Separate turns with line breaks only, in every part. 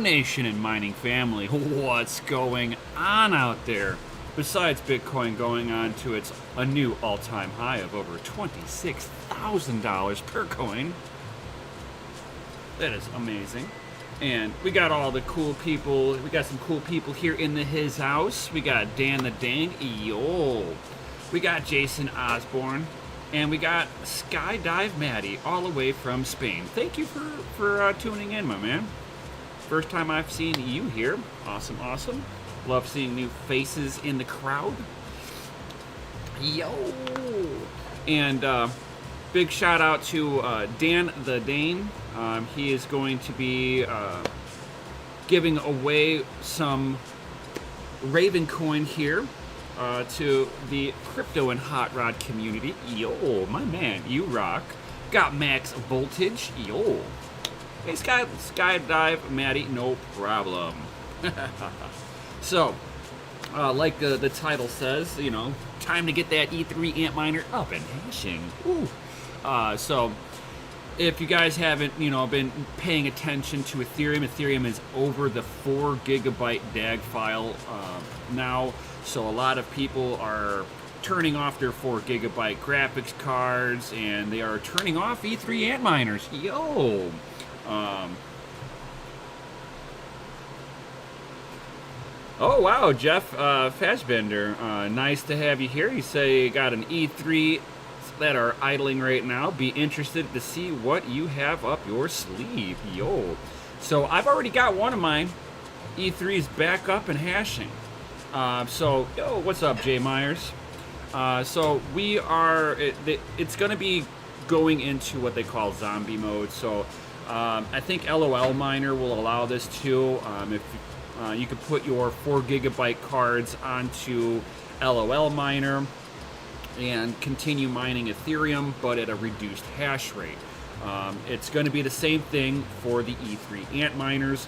Nation and mining family, what's going on out there? Besides Bitcoin going on to a new all-time high of over $26,000 per coin. That is amazing. And we got all the cool people. We got some cool people here in his house. We got Dan the Dane. Yo. We got Jason Osborne. And we got Skydive Maddie all the way from Spain. Thank you for tuning in, my man. First time I've seen you here. Awesome, awesome. Love seeing new faces in the crowd. Yo. And big shout out to Dan the Dane. He is going to be giving away some Ravencoin here to the crypto and hot rod community. Yo, my man, you rock. Got max voltage. Yo. Hey, Skydive, Maddie, no problem. So, like the title says, you know, time to get that E3 Antminer up and hashing. Ooh. So, if you guys haven't, you know, been paying attention to Ethereum is over the 4 gigabyte DAG file now. So a lot of people are turning off their 4 gigabyte graphics cards, and they are turning off E3 Antminers. Yo. Oh wow, Jeff Fassbender, nice to have you here. You say you got an E3 that are idling right now. Be interested to see what you have up your sleeve. Yo. So I've already got one of mine. E3's back up and hashing. So, yo, what's up, Jay Myers? So we are, it's going to be going into what they call zombie mode. So I think LOL Miner will allow this too. If you could put your 4 gigabyte cards onto LOL Miner and continue mining Ethereum, but at a reduced hash rate. It's going to be the same thing for the E3 Antminers.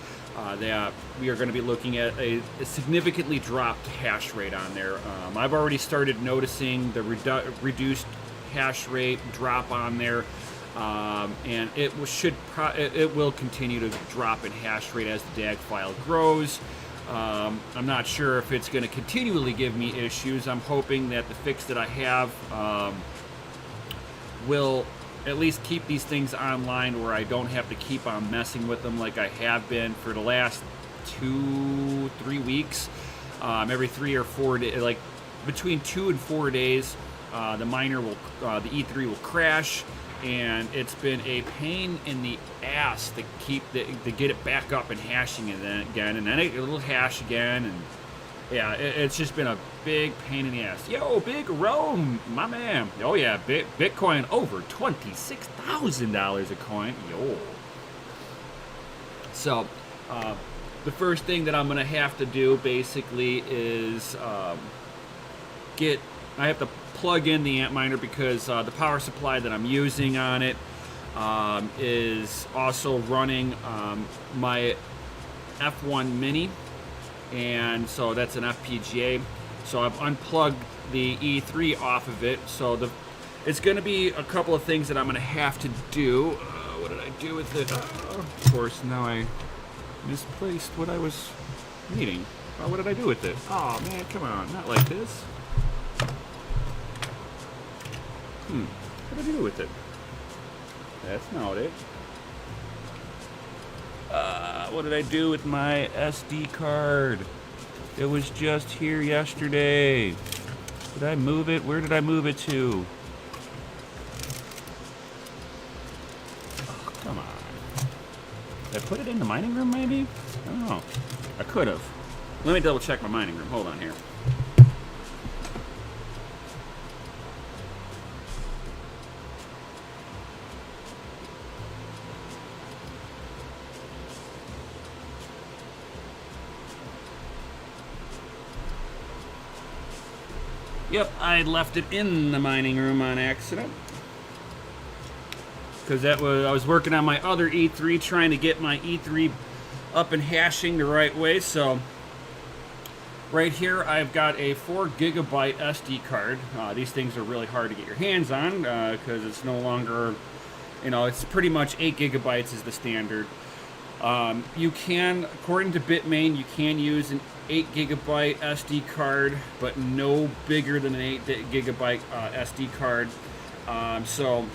We are going to be looking at a significantly dropped hash rate on there. I've already started noticing the reduced hash rate drop on there, and it will continue to drop in hash rate as the DAG file grows. I'm not sure if it's going to continually give me issues. I'm hoping that the fix that I have will at least keep these things online where I don't have to keep on messing with them like I have been for the last 2-3 weeks. Every 3 or 4 days, like between 2 and 4 days, the E3 will crash, and it's been a pain in the ass to get it back up and hashing it again, and then it'll hash again, and yeah, it's just been a big pain in the ass. Yo, Big Rome, my man. Oh yeah, Bitcoin over $26,000 a coin. Yo. So, the first thing that I'm gonna have to do basically is I have to plug in the Antminer because the power supply that I'm using on it is also running my F1 Mini, and so that's an FPGA. So I've unplugged the E3 off of it. So it's going to be a couple of things that I'm going to have to do. What did I do with it? Of course, now I misplaced what I was needing. What did I do with it? Oh man, come on, not like this. What did I do with it? That's not it. What did I do with my SD card? It was just here yesterday. Did I move it? Where did I move it to? Oh, come on. Did I put it in the mining room maybe? I don't know. I could have. Let me double check my mining room. Hold on here. Yep, I left it in the mining room on accident. Because I was working on my other E3, trying to get my E3 up and hashing the right way. So right here, I've got a 4 gigabyte SD card. These things are really hard to get your hands on because it's no longer, you know, it's pretty much 8 gigabytes is the standard. You can, according to Bitmain, you can use an 8 gigabyte SD card, but no bigger than an 8 gigabyte SD card. So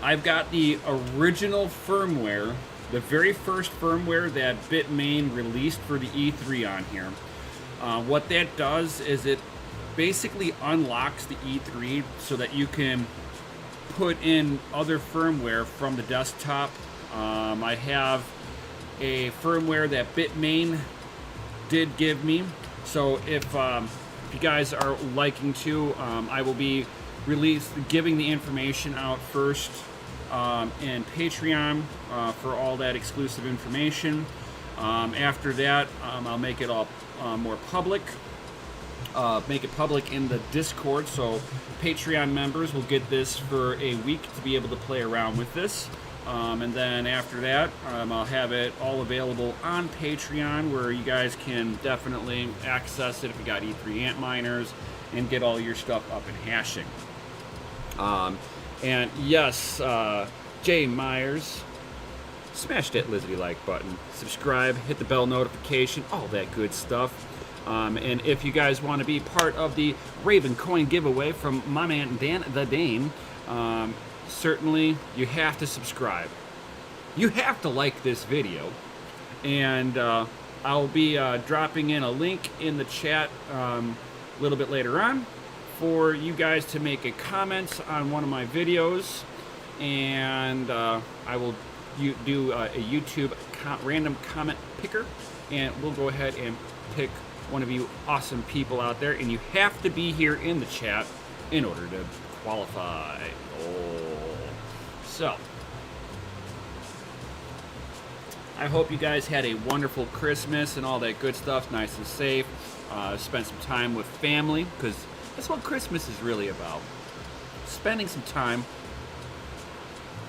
I've got the original firmware, the very first firmware that Bitmain released for the E3 on here. What that does is it basically unlocks the E3 so that you can put in other firmware from the desktop. I have a firmware that Bitmain did give me, so if you guys are liking to, I will be giving the information out first in Patreon for all that exclusive information. After that, I'll make it all more public. Make it public in the Discord, so Patreon members will get this for a week to be able to play around with this. And then after that, I'll have it all available on Patreon, where you guys can definitely access it if you got E3 Antminers and get all your stuff up and hashing. And yes, Jay Myers, smash that Lizzie like button, subscribe, hit the bell notification, all that good stuff. And if you guys want to be part of the Ravencoin giveaway from my man Dan the Dane, certainly you have to subscribe. You have to like this video. And I'll be dropping in a link in the chat a little bit later on for you guys to make a comment on one of my videos. And I will do a YouTube random comment picker. And we'll go ahead and pick one of you awesome people out there, and you have to be here in the chat in order to qualify. So I hope you guys had a wonderful Christmas and all that good stuff, nice and safe. Spent some time with family, because that's what Christmas is really about, spending some time.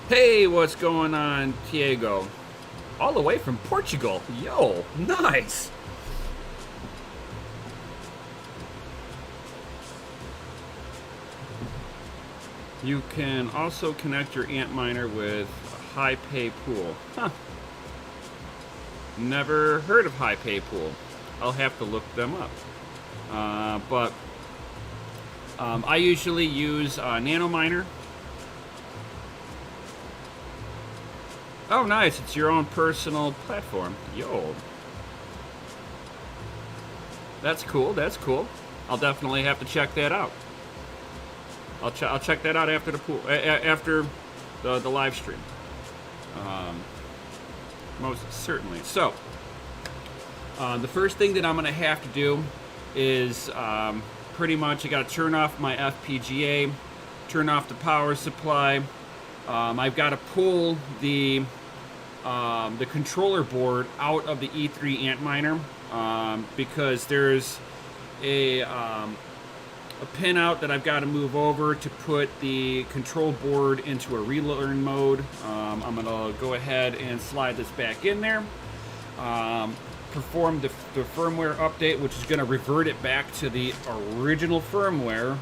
Hey, what's going on, Diego? All the way from Portugal. Yo, nice. You can also connect your Antminer with High Pay Pool. Huh. Never heard of High Pay Pool. I'll have to look them up. But I usually use NanoMiner. Oh, nice. It's your own personal platform. Yo. That's cool. That's cool. I'll definitely have to check that out. I'll check that out after the pool, after the live stream. Most certainly. So, the first thing that I'm going to have to do is pretty much I got to turn off my FPGA, turn off the power supply. I've got to pull the controller board out of the E3 Antminer because there's a pinout that I've got to move over to put the control board into a relearn mode. I'm going to go ahead and slide this back in there. Perform the firmware update, which is going to revert it back to the original firmware,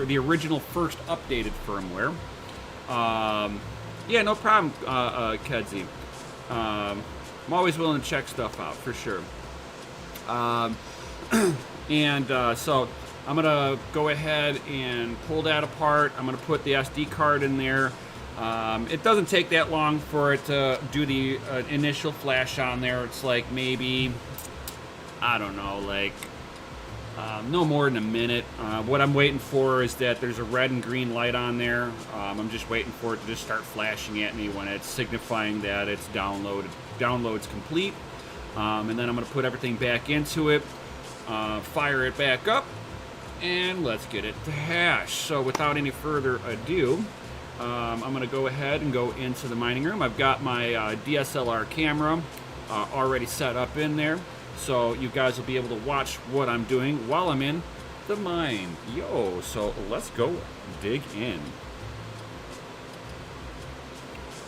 the original first updated firmware. Yeah, no problem, Kedzie. I'm always willing to check stuff out, for sure. So I'm going to go ahead and pull that apart. I'm going to put the SD card in there. It doesn't take that long for it to do the initial flash on there. It's like maybe, I don't know, like no more than a minute. What I'm waiting for is that there's a red and green light on there. I'm just waiting for it to just start flashing at me when it's signifying that it's download's complete. And then I'm going to put everything back into it, fire it back up, and let's get it to hash. So without any further ado, I'm going to go ahead and go into the mining room. I've got my DSLR camera already set up in there, so you guys will be able to watch what I'm doing while I'm in the mine. Yo, so let's go dig in.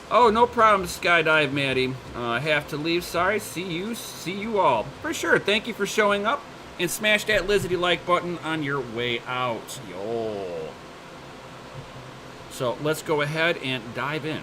Oh, no problem, Skydive Maddie. I have to leave. Sorry. See you all. For sure. Thank you for showing up. And smash that Lizzie like button on your way out. Yo. So let's go ahead and dive in.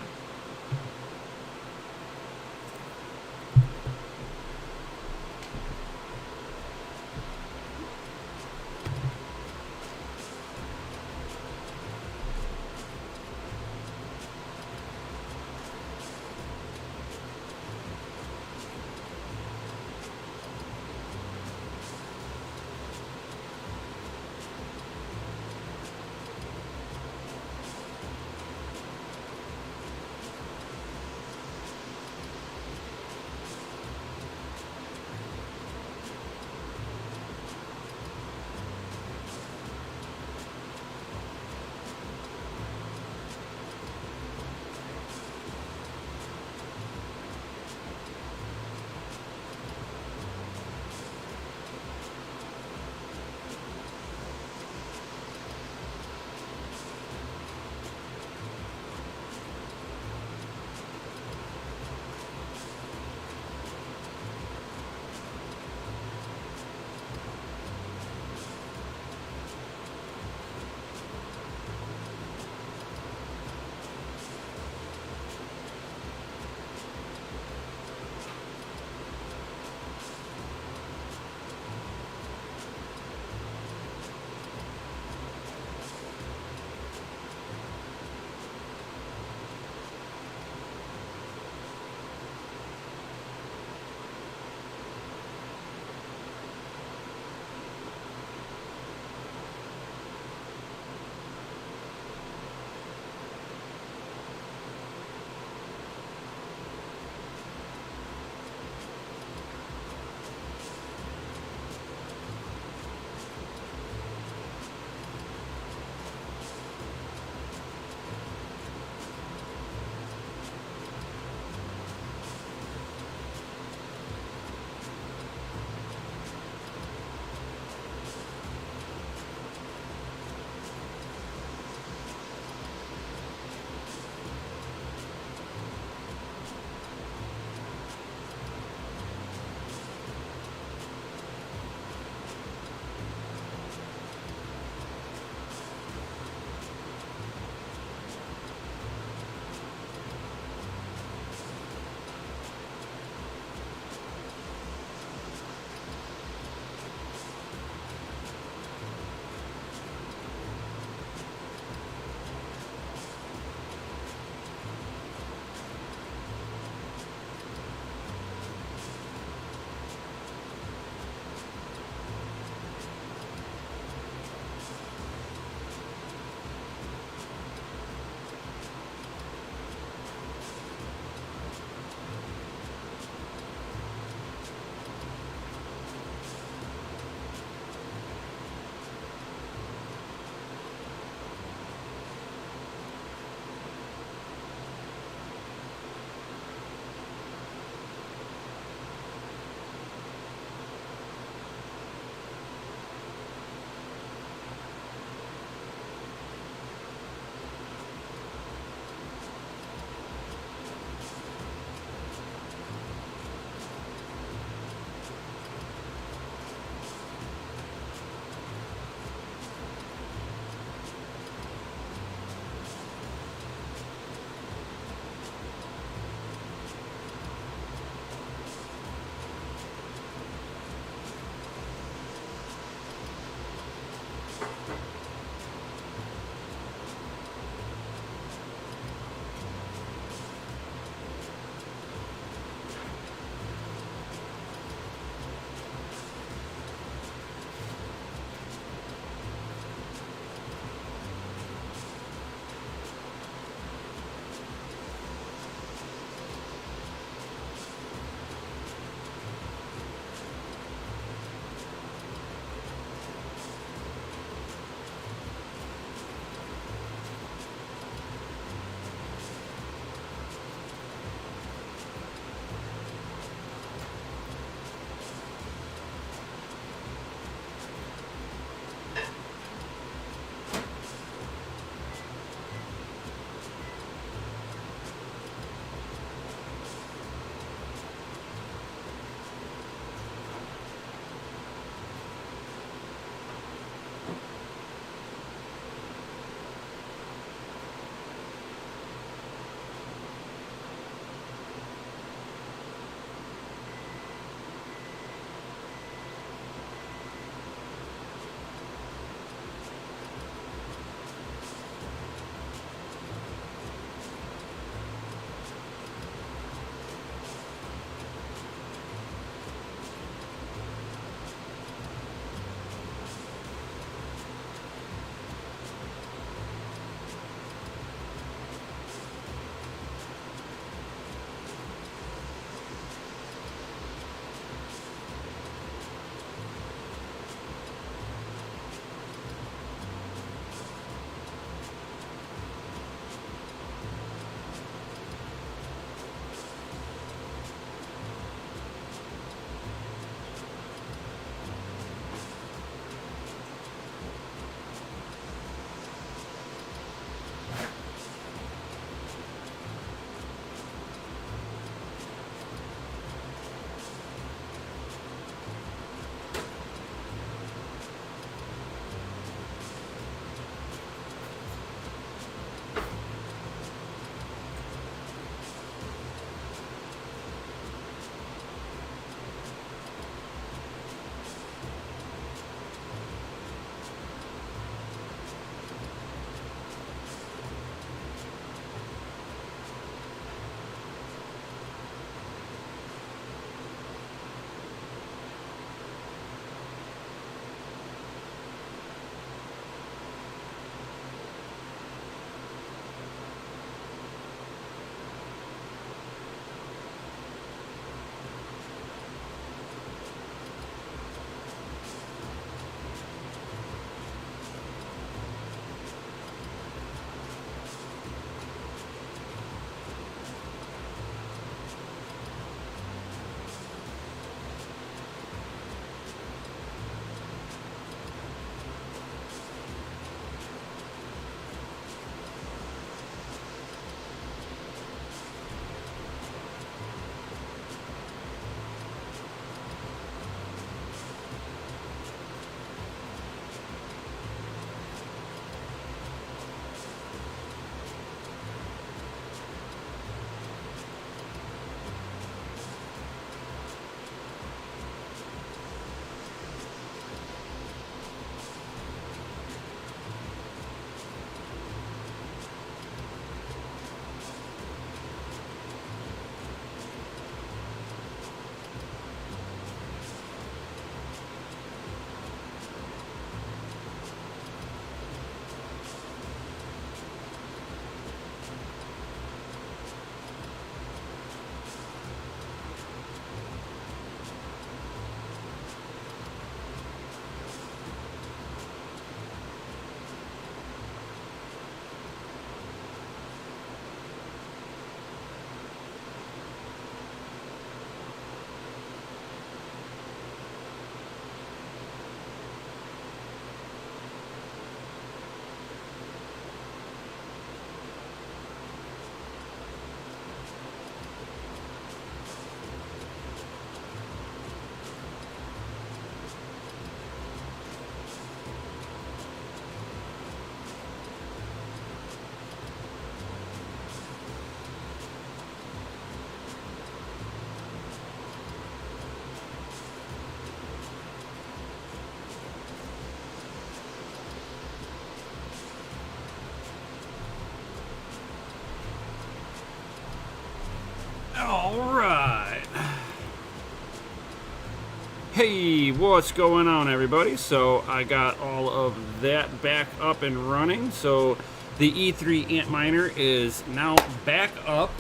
Hey, what's going on, everybody? So I got all of that back up and running. So the E3 Antminer is now back up.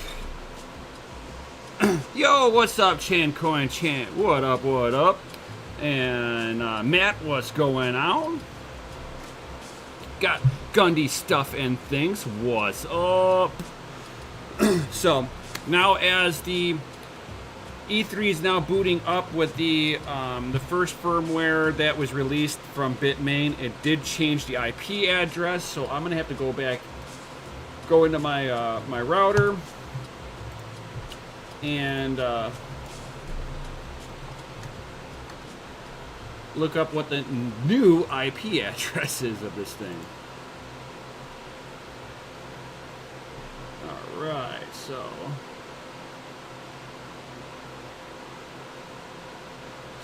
Yo, what's up, Chancoin Chan? What up, what up? And Matt, what's going on? Got Gundy stuff and things. What's up? So now as the E3 is now booting up with the first firmware that was released from Bitmain. It did change the IP address, so I'm gonna have to go into my my router and look up what the new IP address is of this thing. All right, so.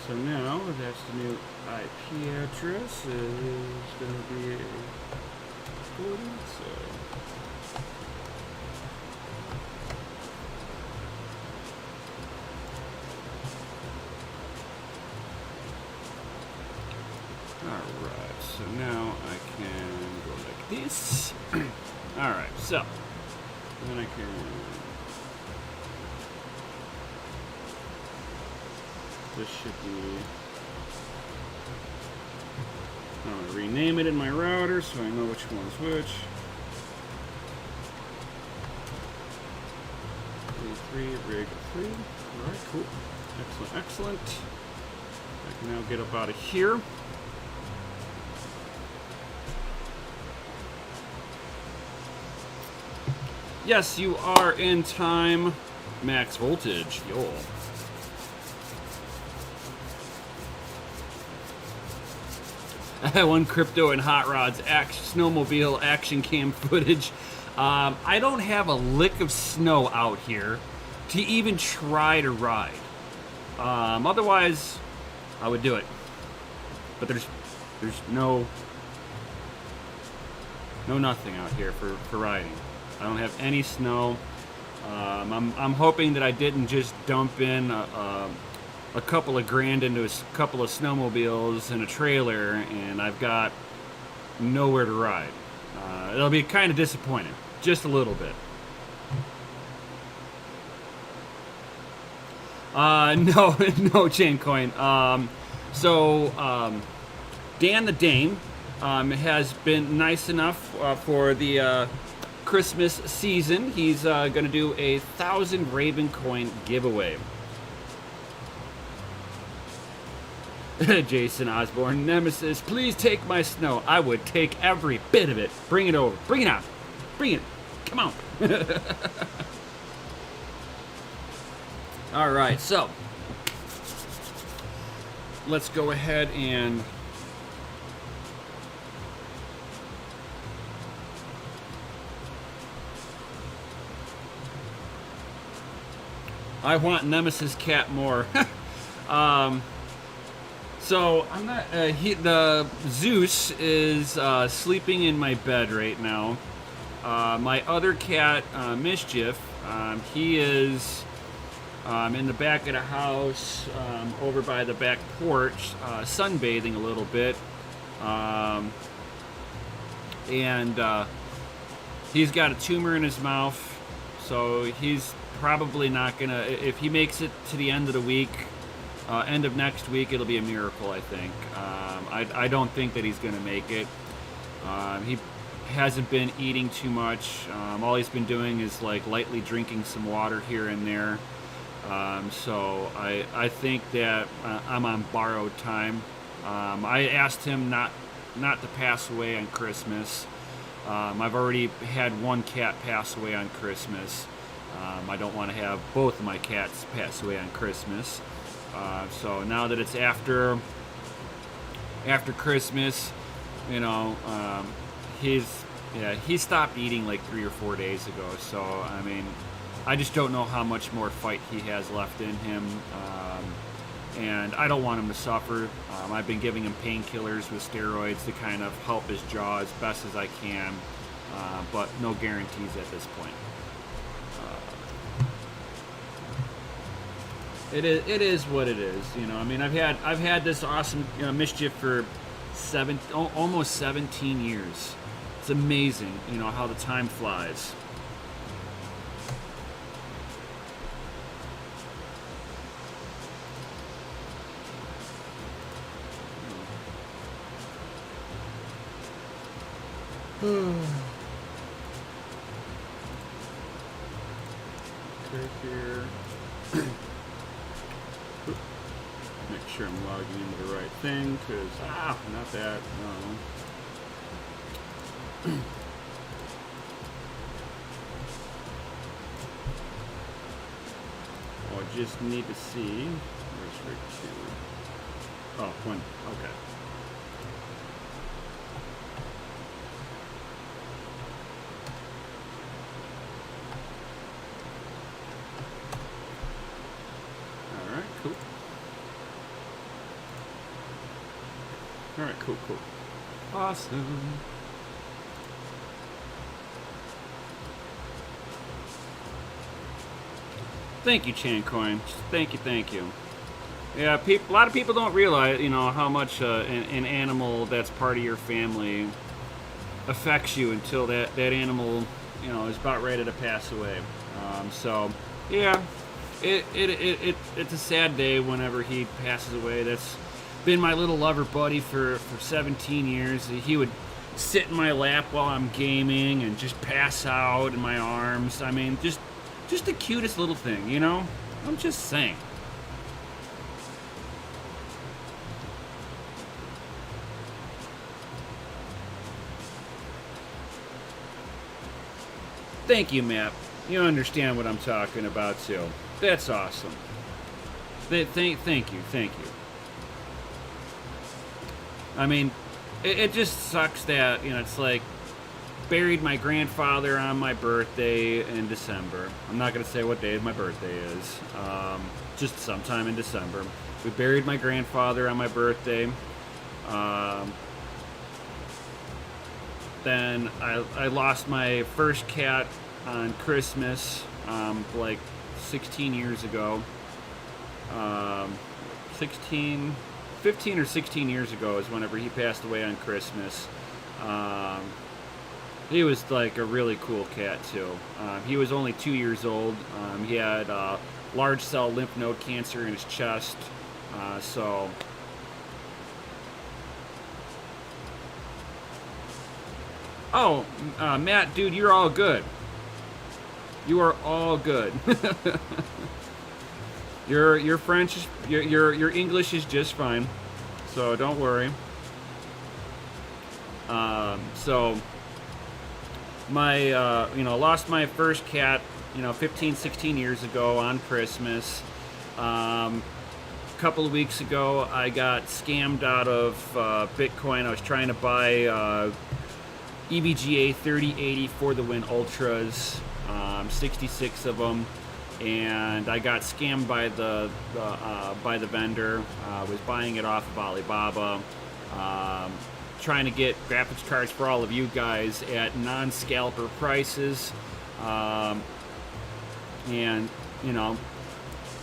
So now that's the new IP address is going to be a 40, so alright, so now I can go like this. Alright, so then I can this should be, I'm going to rename it in my router so I know which one's which. E3, rig 3. Alright, cool. Excellent, excellent. I can now get up out of here. Yes, you are in time. Max voltage. Yo. One crypto and hot rods snowmobile action cam footage. I don't have a lick of snow out here to even try to ride. Otherwise, I would do it. But there's no nothing out here for riding. I don't have any snow. I'm hoping that I didn't just dump in a couple of grand into a couple of snowmobiles and a trailer, and I've got nowhere to ride. It'll be kind of disappointing, just a little bit. No, Chaincoin. Dan the Dane has been nice enough for the Christmas season. He's going to do a 1,000 Ravencoin giveaway. Jason Osborne, Nemesis, please take my snow. I would take every bit of it. Bring it over. Bring it out. Bring it. Come on. All right, so let's go ahead and I want Nemesis Cat more. So I'm not. The Zeus is sleeping in my bed right now. My other cat, Mischief, he is in the back of the house, over by the back porch, sunbathing a little bit, and he's got a tumor in his mouth, so he's probably not gonna. If he makes it to the end of the week. End of next week, it'll be a miracle, I think. I don't think that he's going to make it. He hasn't been eating too much. All he's been doing is like lightly drinking some water here and there. So I think that I'm on borrowed time. I asked him not to pass away on Christmas. I've already had one cat pass away on Christmas. I don't want to have both of my cats pass away on Christmas. So now that it's after Christmas, you know, he stopped eating like 3 or 4 days ago. So I mean, I just don't know how much more fight he has left in him, and I don't want him to suffer. I've been giving him painkillers with steroids to kind of help his jaw as best as I can, but no guarantees at this point. It is what it is. You know, I mean, I've had this awesome mischief for almost 17 years. It's amazing, you know, how the time flies. Okay, here. Make sure I'm logging into the right thing, because, not that, no. Oh, I just need to see. Where's Rick 2? Oh, one, okay. Cool. All right, cool. Awesome. Thank you, Chancoin. Thank you. Yeah, a lot of people don't realize, you know, how much an animal that's part of your family affects you until that animal, you know, is about ready to pass away. So, yeah. It's a sad day whenever he passes away. That's been my little lover buddy for 17 years. He would sit in my lap while I'm gaming and just pass out in my arms. I mean, just the cutest little thing, you know? I'm just saying. Thank you, Matt. You understand what I'm talking about, too. That's awesome. Thank you. I mean, it just sucks that, you know, it's like, buried my grandfather on my birthday in December. I'm not going to say what day my birthday is. Just sometime in December. We buried my grandfather on my birthday. Then I lost my first cat on Christmas, like 16 years ago. 15 or 16 years ago is whenever he passed away on Christmas. He was like a really cool cat too. He was only 2 years old. He had large cell lymph node cancer in his chest. Oh, Matt, dude, you're all good. You are all good. Your French, your English is just fine, so don't worry. So my lost my first cat, 15, 16 years ago on Christmas. A couple of weeks ago, I got scammed out of Bitcoin. I was trying to buy EVGA 3080 for the win Ultras, 66 of them. And I got scammed by the vendor. Was buying it off of Alibaba, trying to get graphics cards for all of you guys at non-scalper prices, and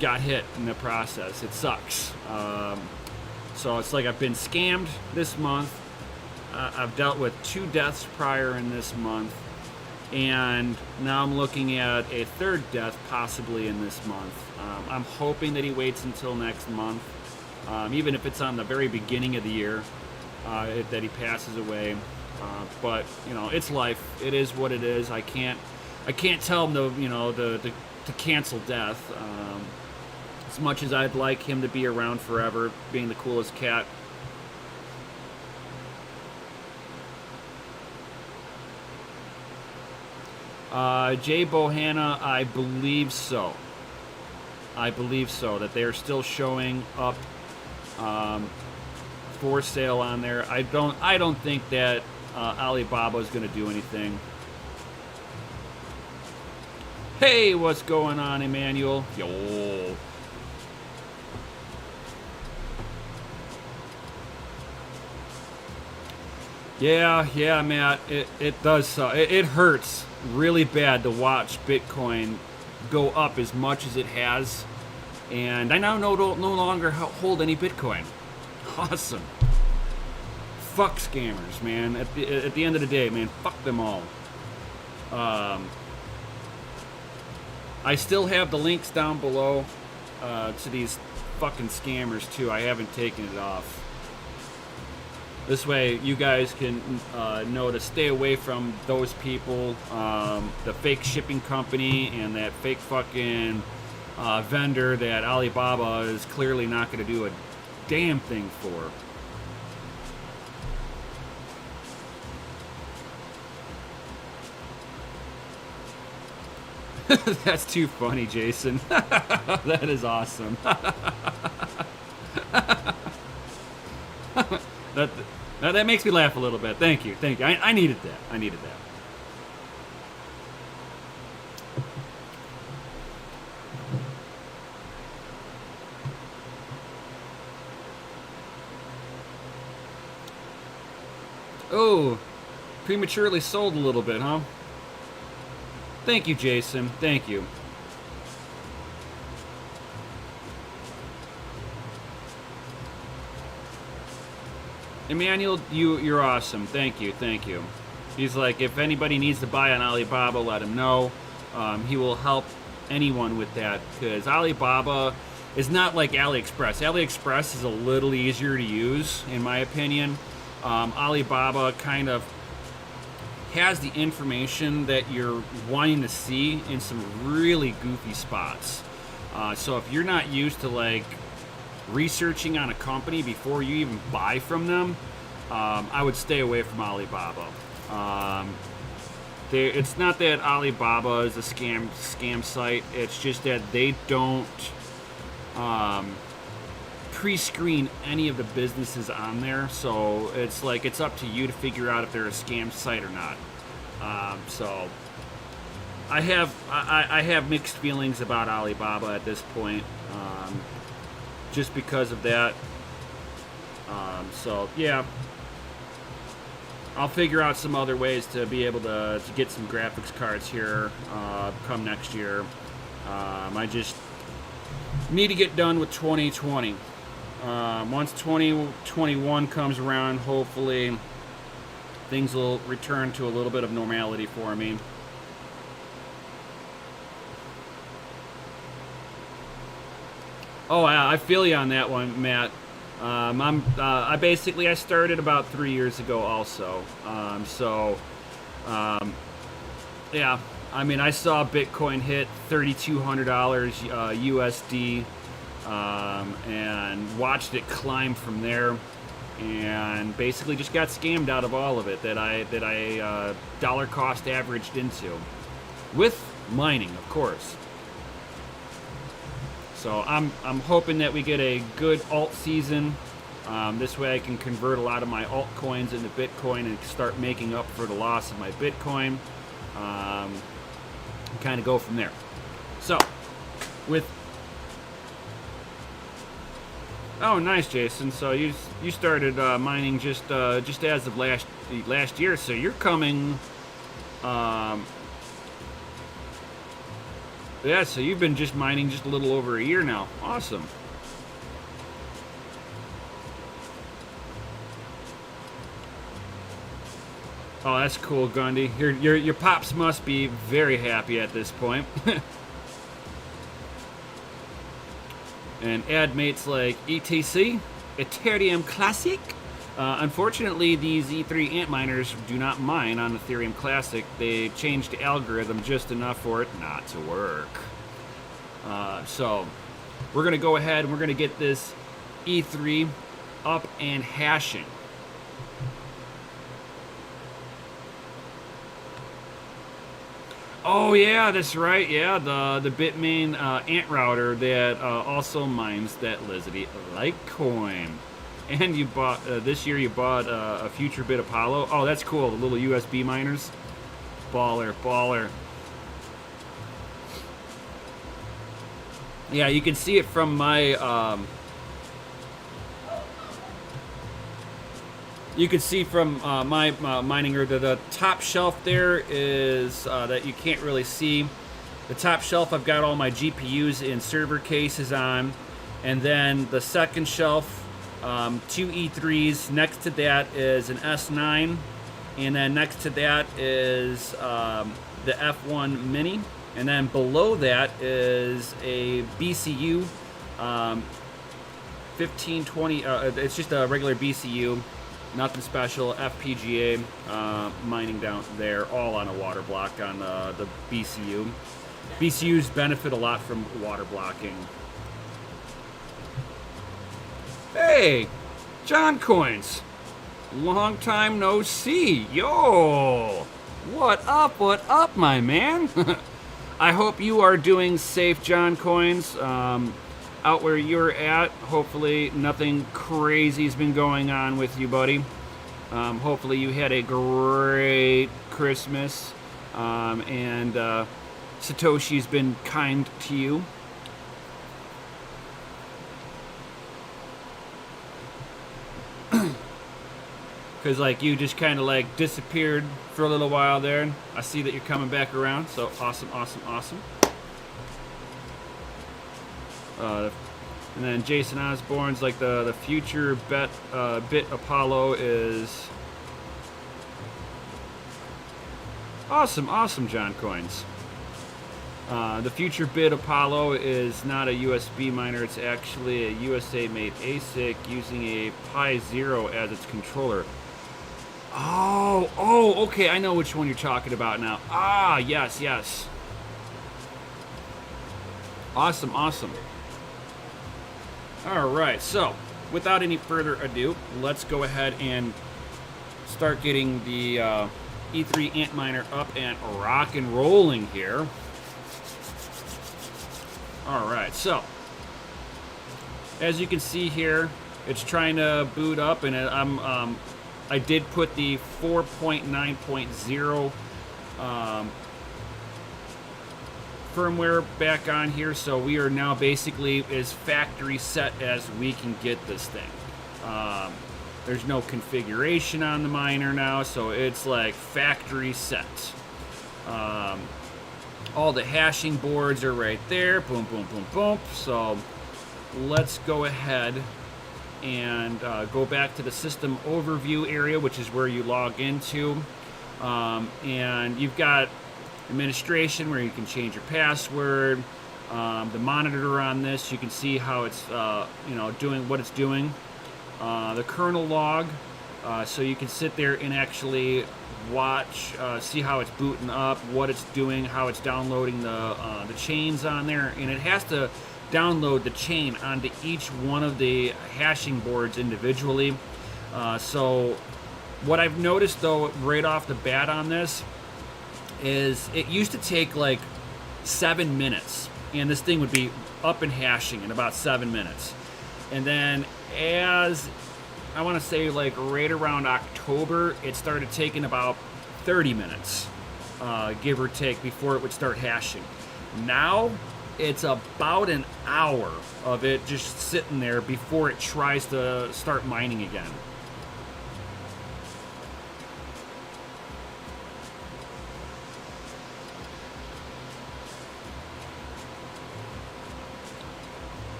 got hit in the process. It sucks. So it's like I've been scammed this month. I've dealt with 2 deaths prior in this month. And now I'm looking at a 3rd death possibly in this month. I'm hoping that he waits until next month, even if it's on the very beginning of the year, that he passes away. But it's life. It is what it is. I can't tell him to cancel death. As much as I'd like him to be around forever, being the coolest cat. Jay Bohanna, I believe so. That they are still showing up for sale on there. I don't think that Alibaba is going to do anything. Hey, what's going on, Emmanuel? Yo. Yeah, Matt. It does suck. It hurts really bad to watch Bitcoin go up as much as it has. And I now no longer hold any Bitcoin. Awesome. Fuck scammers, man. At the end of the day, man, fuck them all. I still have the links down below to these fucking scammers too. I haven't taken it off. This way, you guys can know to stay away from those people, the fake shipping company, and that fake fucking vendor that Alibaba is clearly not going to do a damn thing for. That's too funny, Jason. That is awesome. That makes me laugh a little bit. Thank you. I needed that. Oh, prematurely sold a little bit, huh? Thank you, Jason. Thank you. Emmanuel, you're awesome. Thank you. He's like, if anybody needs to buy on Alibaba, let him know. He will help anyone with that, because Alibaba is not like AliExpress. AliExpress is a little easier to use, in my opinion. Alibaba kind of has the information that you're wanting to see in some really goofy spots. So if you're not used to like researching on a company before you even buy from them, I would stay away from Alibaba. It's not that Alibaba is a scam site. It's just that they don't pre-screen any of the businesses on there, so it's like it's up to you to figure out if they're a scam site or not. So I have mixed feelings about Alibaba at this point, just because of that. So yeah, I'll figure out some other ways to be able to get some graphics cards here come next year. I just need to get done with 2020. Once 2021 comes around, hopefully things will return to a little bit of normality for me. Oh, I feel you on that one, Matt. I started about 3 years ago also. Yeah, I mean, I saw Bitcoin hit $3,200 USD, and watched it climb from there, and basically just got scammed out of all of it that I dollar cost averaged into, with mining, of course. So I'm hoping that we get a good alt season. This way I can convert a lot of my altcoins into Bitcoin and start making up for the loss of my Bitcoin. Kind of go from there. So, oh, nice, Jason. So you started mining just as of last year. So you're coming. Yeah. So you've been just mining just a little over a year now. Awesome. Oh, that's cool, Gundy. Your pops must be very happy at this point. And AdMate's like, ETC? Ethereum Classic? Unfortunately, these E3 Antminers do not mine on Ethereum Classic. They changed the algorithm just enough for it not to work. So, we're going to go ahead and we're going to get this E3 up and hashing. Oh yeah, that's right. Yeah, the Bitmain Ant router that also mines that Lizard Litecoin. And you bought this year. You bought a Future Bit Apollo. Oh, that's cool. The little USB miners. Baller. Yeah, you can see it from my. You can see from my mining, or the top shelf there is that you can't really see, The top shelf, I've got all my GPUs and server cases on. And then the second shelf, 2 E3s. Next to that is an S9. And then next to that is the F1 Mini. And then below that is a BCU 1520. It's just a regular BCU, nothing special. FPGA mining down there, all on a water block on the BCU. BCUs benefit a lot from water blocking. Hey, John Coins. Long time no see. Yo, what up, my man? I hope you are doing safe, John Coins. Out where you're at, hopefully nothing crazy's been going on with you, buddy. Hopefully you had a great Christmas, and Satoshi's been kind to you. Because like you just kind of like disappeared for a little while there. I see that you're coming back around, so awesome. And then Jason Osborne's like the future bit Apollo is awesome, John Coins. The future bit Apollo is not a USB miner, it's actually a USA made ASIC using a Pi Zero as its controller. Oh, okay, I know which one you're talking about now. Ah, yes. Awesome. All right, so without any further ado, let's go ahead and start getting the E3 Antminer up and rock and rolling here. All right, so as you can see here, it's trying to boot up, and I did put the 4.9.0 firmware back on here, so we are now basically as factory set as we can get this thing. There's no configuration on the miner now, so it's like factory set. All the hashing boards are right there. Boom. So let's go ahead and go back to the system overview area, which is where you log into. And you've got administration where you can change your password. The monitor on this, you can see how it's doing what it's doing. The kernel log, so you can sit there and actually watch, see how it's booting up, what it's doing, how it's downloading the chains on there, and it has to download the chain onto each one of the hashing boards individually. So what I've noticed though right off the bat on this is it used to take like 7 minutes, and this thing would be up and hashing in about 7 minutes. And then as I want to say like right around October, it started taking about 30 minutes, give or take, before it would start hashing. Now it's about an hour of it just sitting there before it tries to start mining again.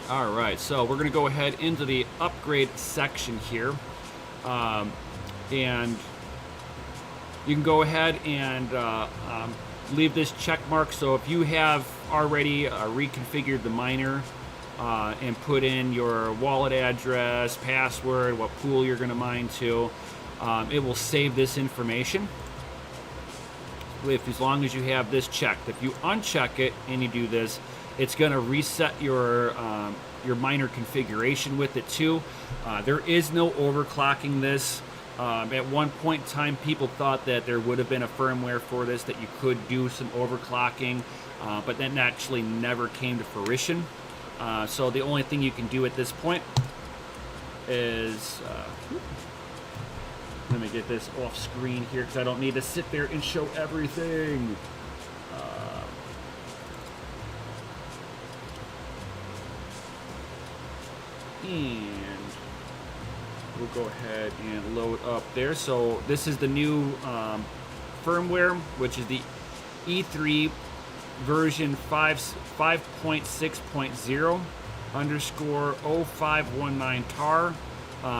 All right, so we're going to go ahead into the upgrade section here, and you can go ahead and leave this check mark. So if you have already reconfigured the miner and put in your wallet address, password, what pool you're going to mine to, it will save this information as long as you have this checked. If you uncheck it and you do this, it's going to reset your miner configuration with it too. There is no overclocking this. At one point in time, people thought that there would have been a firmware for this, that you could do some overclocking, but that actually never came to fruition. So the only thing you can do at this point is, let me get this off screen here because I don't need to sit there and show everything. And we'll go ahead and load up there. So this is the new firmware, which is the E3 version 5.6.0 underscore 0519 tar.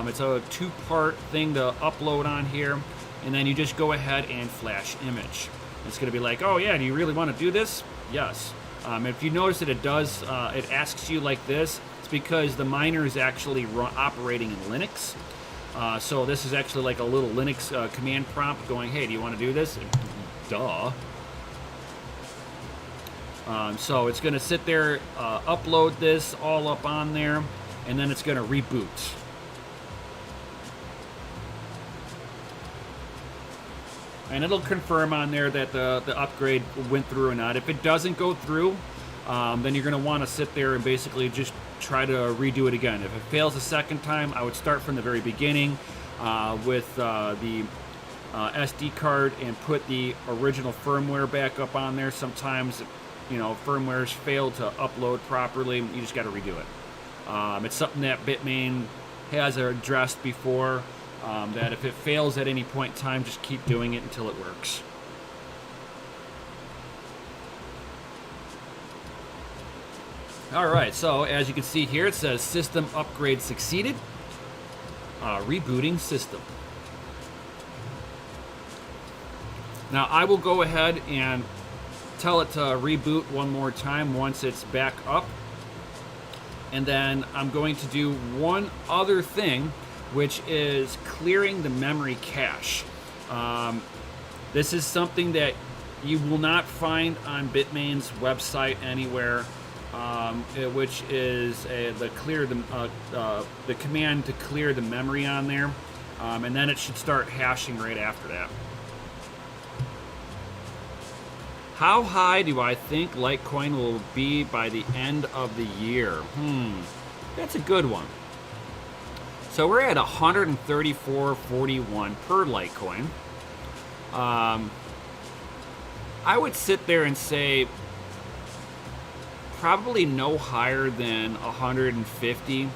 It's a 2-part thing to upload on here, and then you just go ahead and flash image. It's going to be like, oh yeah, do you really want to do this? Yes. If you notice that it does, it asks you like this, it's because the miner is actually operating in Linux. So this is actually like a little Linux command prompt going, hey, do you want to do this? Duh. So it's going to sit there, upload this all up on there, and then it's going to reboot. And it'll confirm on there that the upgrade went through or not. If it doesn't go through, then you're going to want to sit there and basically just try to redo it again. If it fails a second time, I would start from the very beginning with the SD card and put the original firmware back up on there. Sometimes, you know, firmwares fail to upload properly. You just got to redo it. It's something that Bitmain has addressed before. That if it fails at any point in time, just keep doing it until it works. Alright, so as you can see here, it says system upgrade succeeded. Rebooting system. Now I will go ahead and tell it to reboot one more time once it's back up. And then I'm going to do one other thing, which is clearing the memory cache. This is something that you will not find on Bitmain's website anywhere, which is the command to clear the memory on there, and then it should start hashing right after that. How high do I think Litecoin will be by the end of the year? That's a good one. So we're at 134.41 per Litecoin. I would sit there and say probably no higher than 150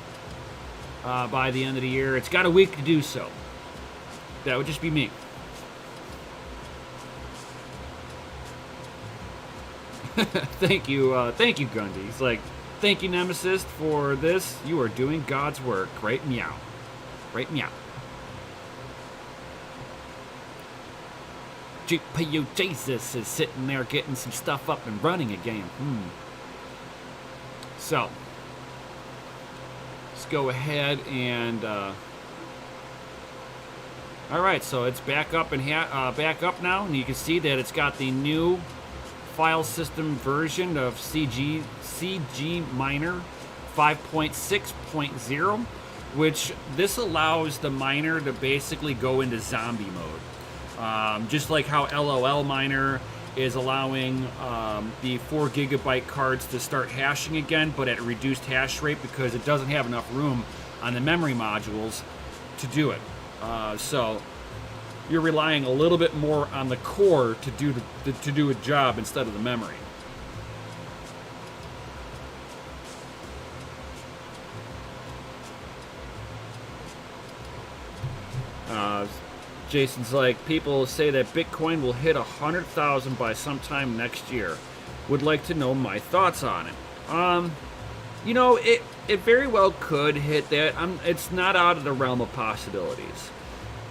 by the end of the year. It's got a week to do so. That would just be me. Thank you, Gundy. It's like, thank you, Nemesis, for this. You are doing God's work. Right meow. Right meow. GPU Jesus is sitting there getting some stuff up and running again. So, let's go ahead and... Alright, so it's back up and back up now, and you can see that it's got the new file system version of CG Miner 5.6.0, which this allows the miner to basically go into zombie mode. Just like how LOL Miner is allowing the 4 gigabyte cards to start hashing again, but at a reduced hash rate because it doesn't have enough room on the memory modules to do it. So you're relying a little bit more on the core to do a job instead of the memory. Jason's like, people say that Bitcoin will hit 100,000 by sometime next year. Would like to know my thoughts on it. You know, it very well could hit that. It's not out of the realm of possibilities.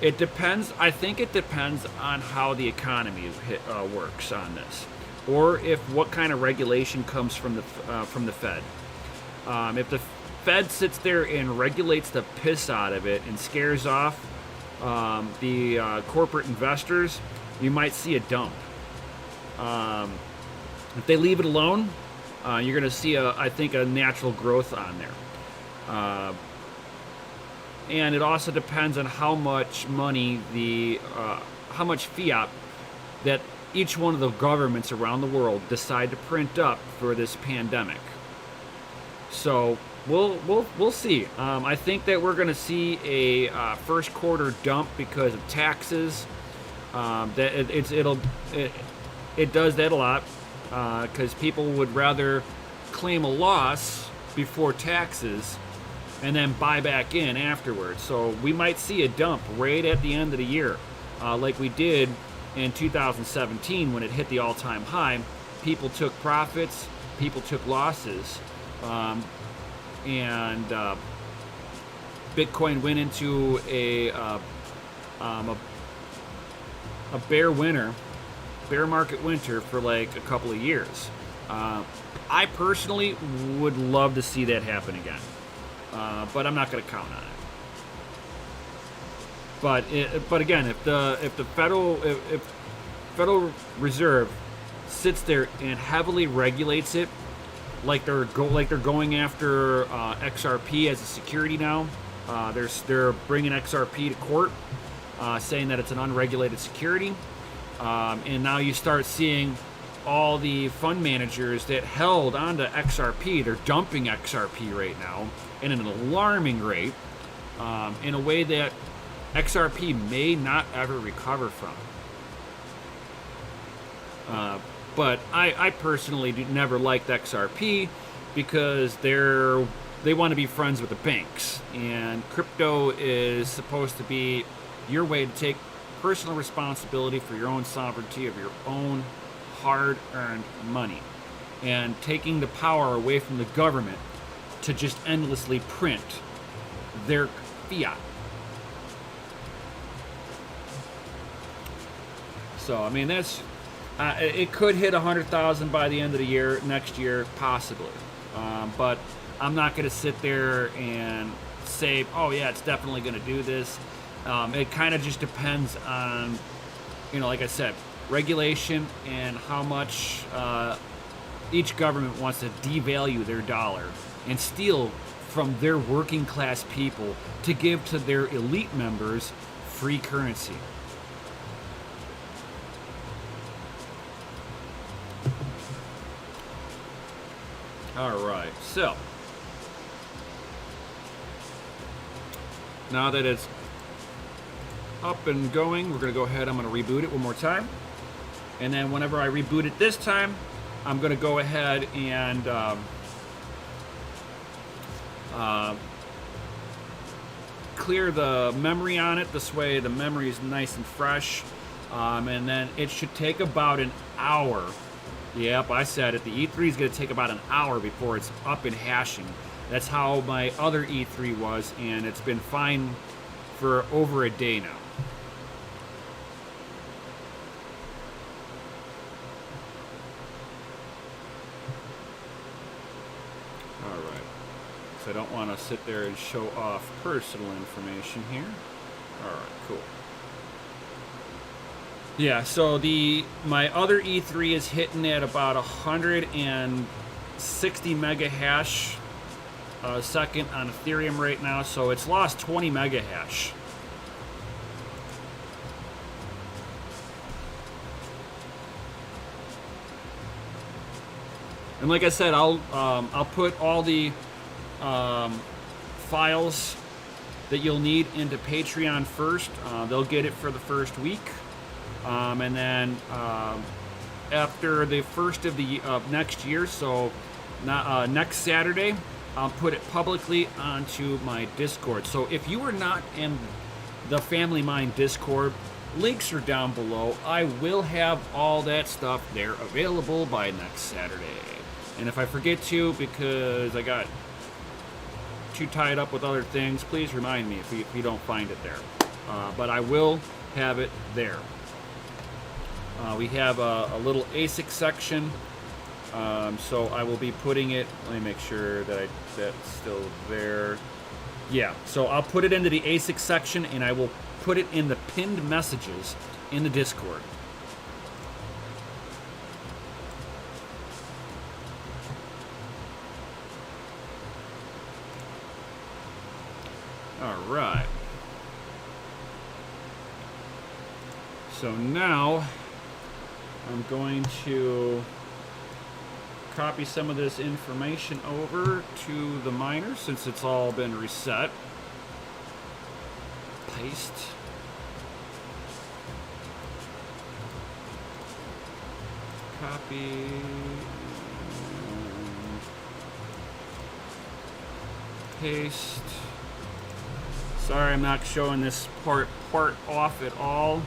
It depends. I think it depends on how the economy works on this, or if what kind of regulation comes from the Fed. If the Fed sits there and regulates the piss out of it and scares off the corporate investors, you might see a dump. If they leave it alone, you're going to see I think a natural growth on there. And it also depends on how much money how much fiat that each one of the governments around the world decide to print up for this pandemic. So we'll see. I think that we're going to see a first quarter dump because of taxes. It does that a lot because people would rather claim a loss before taxes and then buy back in afterwards. So we might see a dump right at the end of the year, like we did in 2017 when it hit the all-time high, people took profits, people took losses, and Bitcoin went into a bear market winter for like a couple of years. I personally would love to see that happen again, but I'm not going to count on it. But again, if the Federal Reserve sits there and heavily regulates it, like they're going after XRP as a security now, they're bringing XRP to court, saying that it's an unregulated security, and now you start seeing all the fund managers that held onto XRP, they're dumping XRP right now in an alarming rate, in a way that XRP may not ever recover from. But I personally never liked XRP because they want to be friends with the banks, and crypto is supposed to be your way to take personal responsibility for your own sovereignty of your own hard-earned money, and taking the power away from the government to just endlessly print their fiat. So I mean, that's it could hit 100,000 by the end of the year, next year, possibly. But I'm not going to sit there and say, oh yeah, it's definitely going to do this. It kind of just depends on, like I said, regulation and how much each government wants to devalue their dollar and steal from their working class people to give to their elite members free currency. All right, so now that it's up and going, we're going to go ahead, I'm going to reboot it one more time. And then whenever I reboot it this time, I'm going to go ahead and clear the memory on it. This way the memory is nice and fresh. And then it should take about an hour. Yep, I said it. The E3 is going to take about an hour before it's up and hashing. That's how my other E3 was, and it's been fine for over a day now. Alright, so I don't want to sit there and show off personal information here. Alright, cool. Yeah, so my other E3 is hitting at about 160 mega hash a second on Ethereum right now, so it's lost 20 mega hash. And like I said, I'll put all the files that you'll need into Patreon first. They'll get it for the first week. And then after the first of next year, so next Saturday, I'll put it publicly onto my Discord. So if you are not in the Family Mind Discord, links are down below. I will have all that stuff there available by next Saturday. And if I forget to, because I got too tied up with other things, please remind me if you don't find it there. But I will have it there. We have a little ASIC section, so I will be putting it, let me make sure that that's still there. Yeah, so I'll put it into the ASIC section, and I will put it in the pinned messages in the Discord. All right. So now I'm going to copy some of this information over to the miner since it's all been reset. Paste. Copy. Paste. Sorry, I'm not showing this part off at all.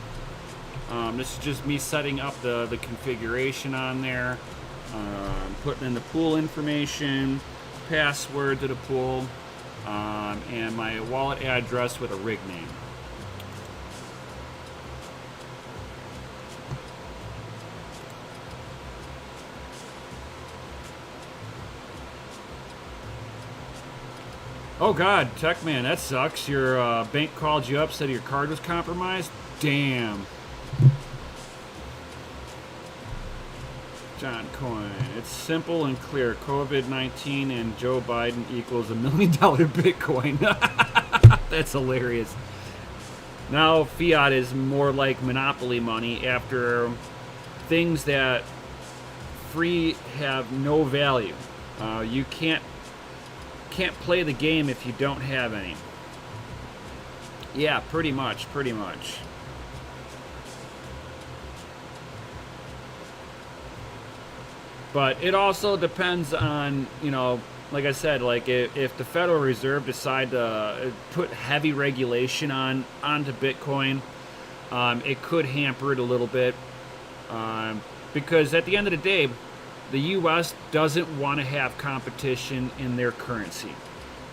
This is just me setting up the configuration on there, putting in the pool information, password to the pool, and my wallet address with a rig name. Oh God, Techman, that sucks. Your bank called you up, said your card was compromised? Damn. John Coin. It's simple and clear. COVID-19 and Joe Biden equals $1 million Bitcoin. That's hilarious. Now fiat is more like monopoly money after things that free have no value. You can't play the game if you don't have any. Yeah, pretty much. But it also depends on, like I said, like if the Federal Reserve decide to put heavy regulation onto Bitcoin, it could hamper it a little bit. Because at the end of the day, the U.S. doesn't want to have competition in their currency.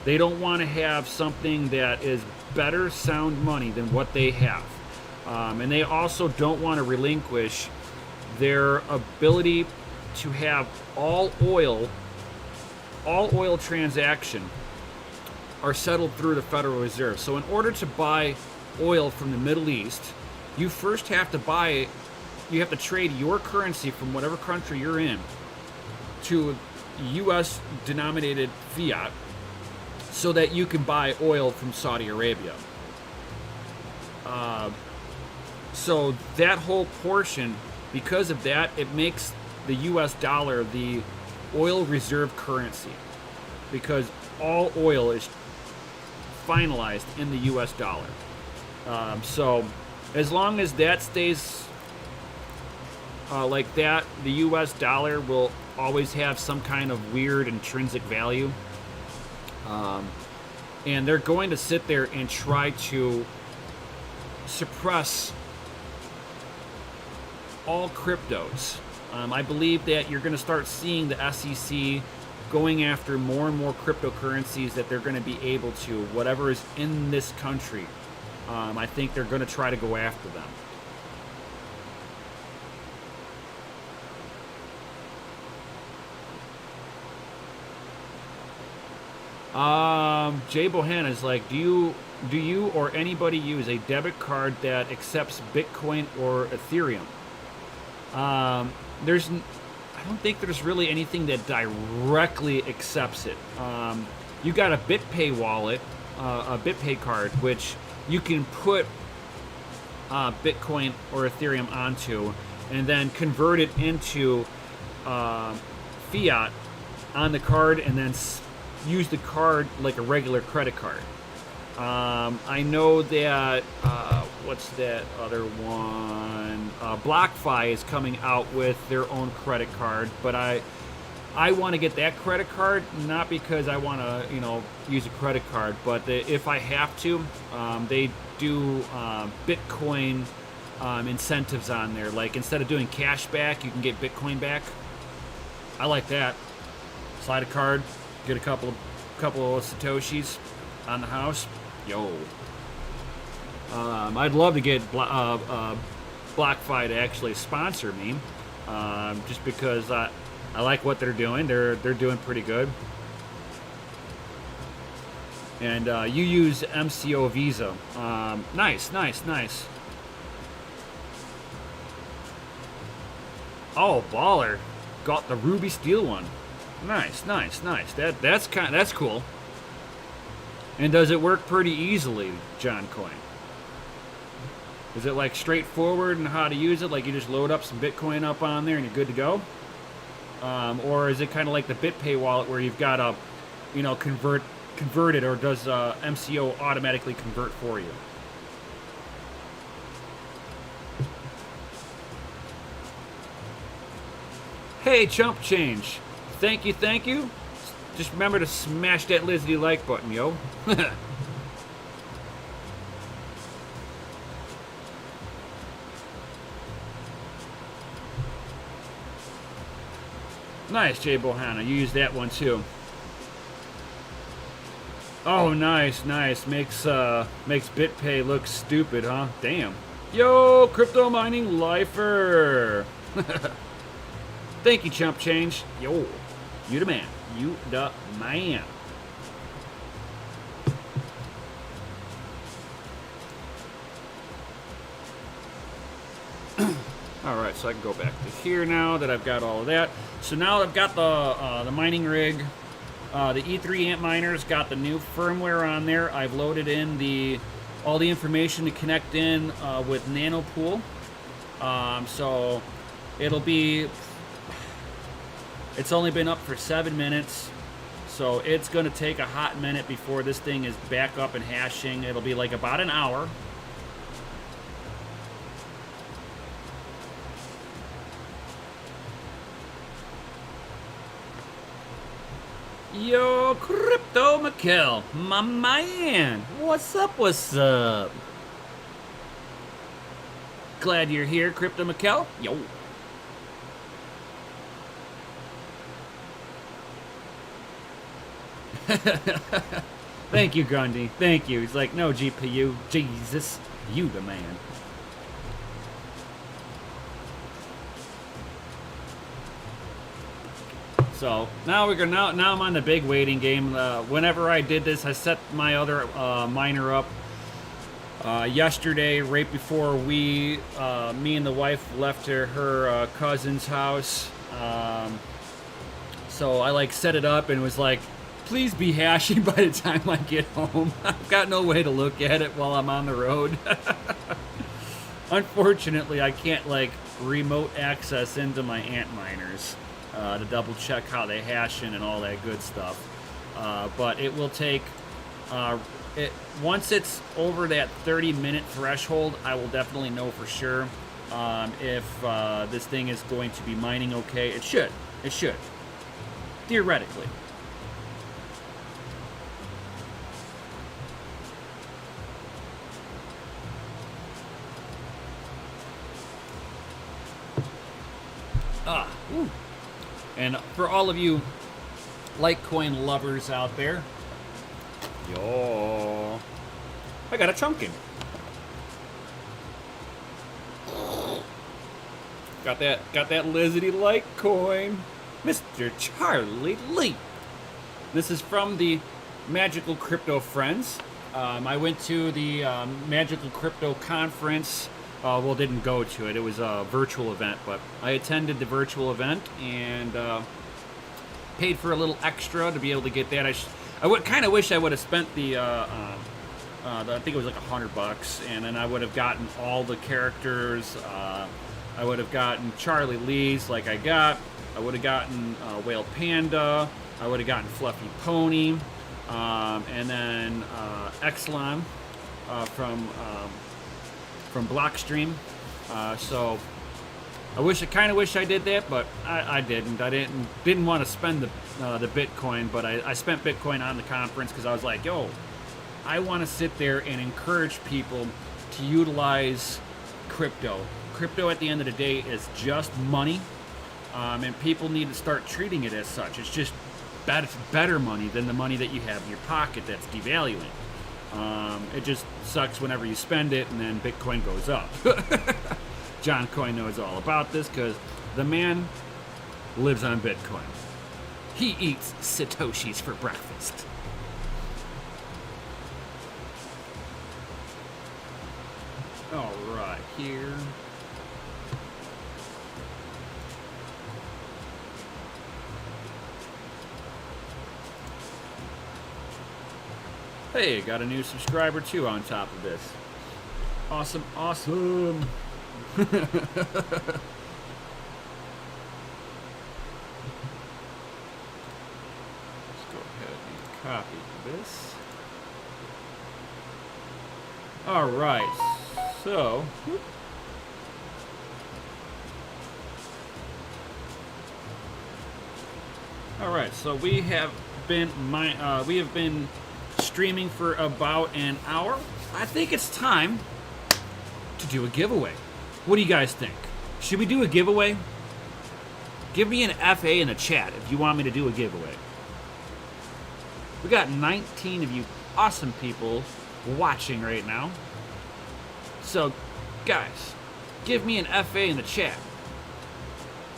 They don't want to have something that is better sound money than what they have. And they also don't want to relinquish their ability to have all oil transaction are settled through the Federal Reserve. So in order to buy oil from the Middle East, you first have to trade your currency from whatever country you're in to U.S. denominated fiat so that you can buy oil from Saudi Arabia. So that whole portion, because of that, it makes the U.S. dollar the oil reserve currency, because all oil is finalized in the U.S. dollar. So as long as that stays like that, the U.S. dollar will always have some kind of weird intrinsic value. And they're going to sit there and try to suppress all cryptos. I believe that you're going to start seeing the SEC going after more and more cryptocurrencies that they're going to be able to, whatever is in this country. I think they're going to try to go after them. Jay Bohan is like, do you or anybody use a debit card that accepts Bitcoin or Ethereum? I don't think there's really anything that directly accepts it. You got a BitPay wallet, a BitPay card, which you can put Bitcoin or Ethereum onto, and then convert it into fiat on the card, and then use the card like a regular credit card. I know that, what's that other one? BlockFi is coming out with their own credit card, but I want to get that credit card, not because I want to, use a credit card, but if I have to, they do Bitcoin incentives on there. Like, instead of doing cash back, you can get Bitcoin back. I like that. Slide a card, get a couple of Satoshis on the house. Yo. I'd love to get BlockFi to actually sponsor me, just because I like what they're doing. They're doing pretty good. And you use MCO Visa. Nice. Oh, baller. Got the ruby steel one. Nice. That's cool. And does it work pretty easily, John Coin? Is it like straightforward in how to use it? Like you just load up some Bitcoin up on there and you're good to go? Or is it kind of like the BitPay wallet where you've got to, convert it, or does MCO automatically convert for you? Hey, Chump Change. Thank you. Just remember to smash that Lizzie like button, yo. Nice, Jay Bohanna. You use that one too. Oh, nice, nice. Makes BitPay look stupid, huh? Damn. Yo, crypto mining lifer. Thank you, Chump Change. Yo, you the man. You the man. All right, so I can go back to here now that I've got all of that. So now I've got the mining rig. The E3 Antminer's got the new firmware on there. I've loaded in all the information to connect in with Nanopool. So it'll be. It's only been up for 7 minutes, so it's going to take a hot minute before this thing is back up and hashing. It'll be like about an hour. Yo, Crypto Mikkel, my man. What's up, what's up? Glad you're here, Crypto Mikkel. Yo. Thank you, Grundy. Thank you. He's like, no GPU. Jesus, you the man. So now I'm on the big waiting game. Whenever I did this, I set my other miner up yesterday, right before me and the wife left her cousin's house. So I like set it up and was like, please be hashing by the time I get home. I've got no way to look at it while I'm on the road. Unfortunately, I can't like remote access into my Antminers to double check how they hashing and all that good stuff. But it will take, once it's over that 30-minute threshold, I will definitely know for sure if this thing is going to be mining okay. It should. Theoretically. Ooh. And for all of you Litecoin lovers out there, yo, I got a chunkin'. Got that Lizzy Litecoin, Mr. Charlie Lee. This is from the Magical Crypto Friends. I went to the Magical Crypto Conference. Well, didn't go to it. It was a virtual event, but I attended the virtual event and paid for a little extra to be able to get that. I would kind of wish I would have spent I think it was like $100, and then I would have gotten all the characters. I would have gotten Charlie Lee's like I got. I would have gotten Whale Panda. I would have gotten Fluffy Pony, and then Exelon from Blockstream. So I kind of wish I did that, but I didn't. I didn't want to spend the Bitcoin, but I spent Bitcoin on the conference because I was like, yo, I want to sit there and encourage people to utilize crypto. Crypto at the end of the day is just money, and people need to start treating it as such. It's just better money than the money that you have in your pocket that's devaluing. It just sucks whenever you spend it and then Bitcoin goes up. John Coyne knows all about this because the man lives on Bitcoin. He eats Satoshis for breakfast. All right, here. Hey, got a new subscriber too on top of this. Awesome, awesome. Let's go ahead and copy this. All right, so. All right, so we have been streaming for about an hour. I think it's time to do a giveaway. What do you guys think? Should we do a giveaway? Give me an FA in the chat if you want me to do a giveaway. We got 19 of you awesome people watching right now. So, guys, give me an FA in the chat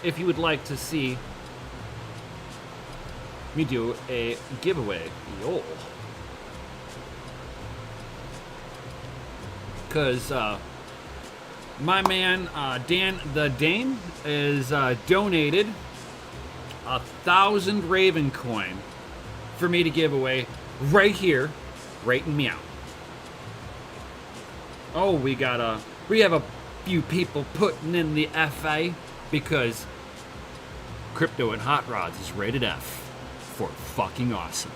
if you would like to see me do a giveaway. Yo. Because my man Dan the Dane is donated 1,000 Ravencoin for me to give away right here, right in meow. Oh, we have a few people putting in the FA because Crypto and Hot Rods is rated F for fucking awesome.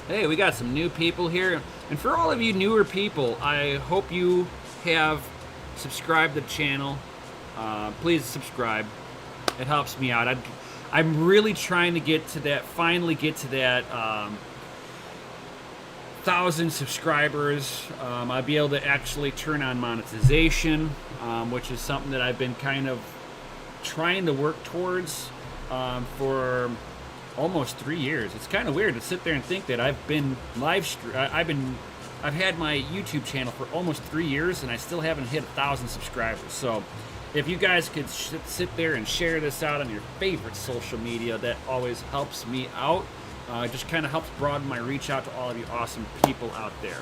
Hey, we got some new people here. And for all of you newer people, I hope you have subscribed to the channel. Please subscribe. It helps me out. I'm really trying to get to that, finally get to that 1,000 subscribers. I'll be able to actually turn on monetization, which is something that I've been kind of trying to work towards for almost 3 years. It's kind of weird to sit there and think that I've been I've had my YouTube channel for almost 3 years and I still haven't hit 1,000 subscribers. So if you guys could sit there and share this out on your favorite social media, that always helps me out. It just kind of helps broaden my reach out to all of you awesome people out there.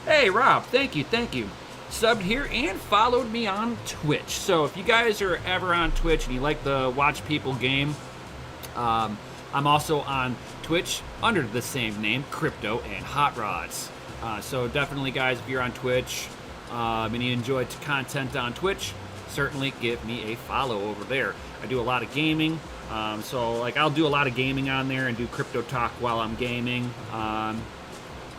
Hey Rob, thank you. Subbed here and followed me on Twitch. So if you guys are ever on Twitch and you like to watch people game, I'm also on Twitch under the same name, Crypto and Hot Rods. So definitely, guys, if you're on Twitch and you enjoy content on Twitch, certainly give me a follow over there. I do a lot of gaming, so like I'll do a lot of gaming on there and do crypto talk while I'm gaming.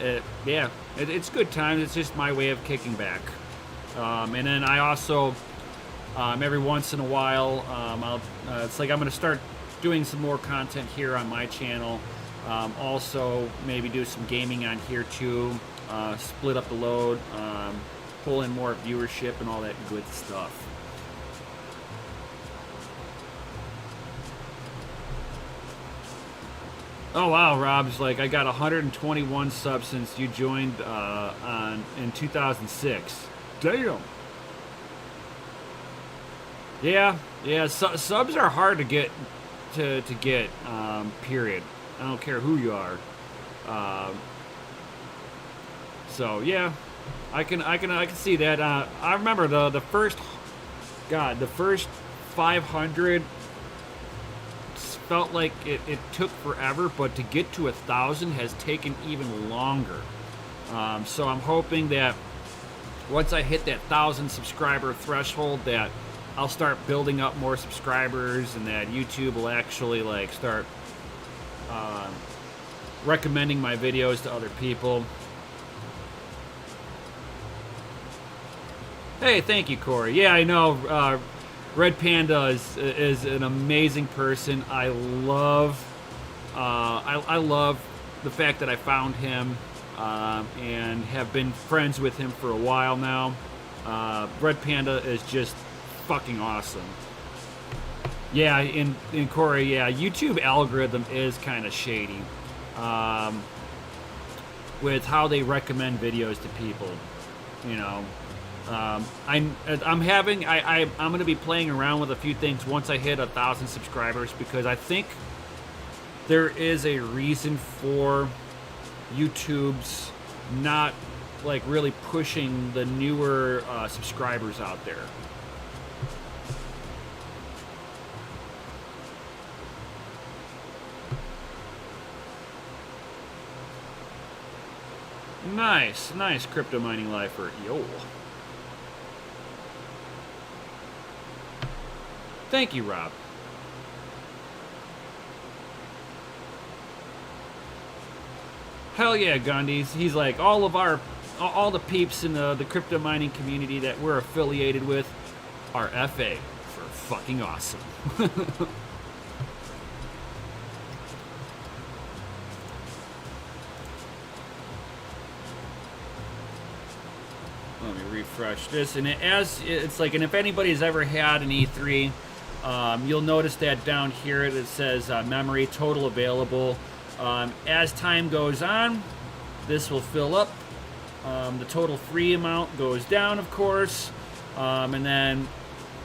It's good times. It's just my way of kicking back. And then I also, every once in a while, it's like I'm going to start doing some more content here on my channel. Also, maybe do some gaming on here too. Split up the load, pull in more viewership and all that good stuff. Oh wow, Rob's like, I got 121 subs since you joined in 2006. Damn. Yeah. Subs are hard to get period. I don't care who you are. So yeah, I can see that. I remember the first 500 felt like it took forever, but to get to 1,000 has taken even longer. So I'm hoping that once I hit that 1,000 subscriber threshold, that I'll start building up more subscribers, and that YouTube will actually like start recommending my videos to other people. Hey, thank you, Corey. Yeah, I know. Red Panda is an amazing person. I love the fact that I found him and have been friends with him for a while now. Red Panda is just fucking awesome. Yeah, in Corey, yeah, YouTube algorithm is kind of shady with how they recommend videos to people. You know, I'm going to be playing around with a few things once I hit 1,000 subscribers, because I think there is a reason for YouTube's not like really pushing the newer subscribers out there. Nice crypto mining lifer. Yo. Thank you, Rob. Hell yeah, Gandhi's. He's like, all the peeps in the crypto mining community that we're affiliated with are FA for fucking awesome. refresh this, and it's like, and if anybody's ever had an E3, you'll notice that down here it says memory total available. As time goes on, this will fill up. The total free amount goes down, of course, and then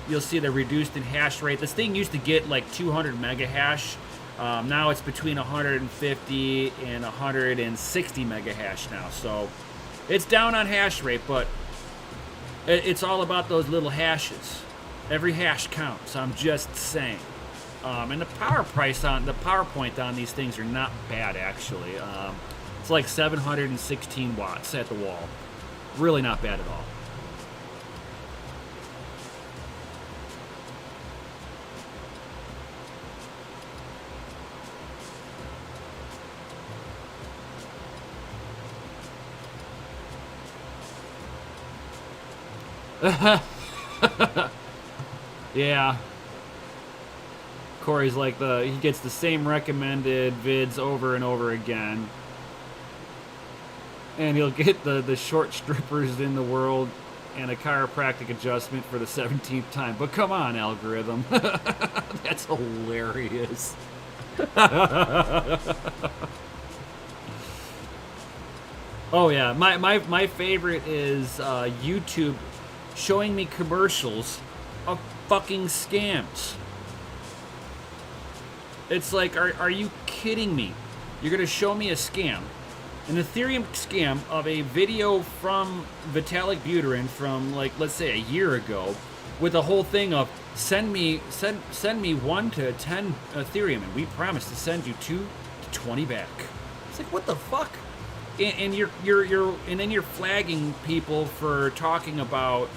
you'll see the reduced in hash rate. This thing used to get like 200 mega hash. Now it's between 150 and 160 mega hash now. So it's down on hash rate, but it's all about those little hashes. Every hash counts. I'm just saying. And the power point on these things are not bad, actually. It's like 716 watts at the wall. Really not bad at all. Yeah. Corey's like he gets the same recommended vids over and over again. And he'll get the short strippers in the world and a chiropractic adjustment for the 17th time. But come on, algorithm. That's hilarious. Oh yeah, my favorite is YouTube showing me commercials of fucking scams. It's like, are you kidding me? You're gonna show me a scam, an Ethereum scam of a video from Vitalik Buterin from, like, let's say a year ago, with a whole thing of send me 1 to 10 Ethereum, and we promise to send you 2 to 20 back. It's like, what the fuck? And then you're flagging people for talking about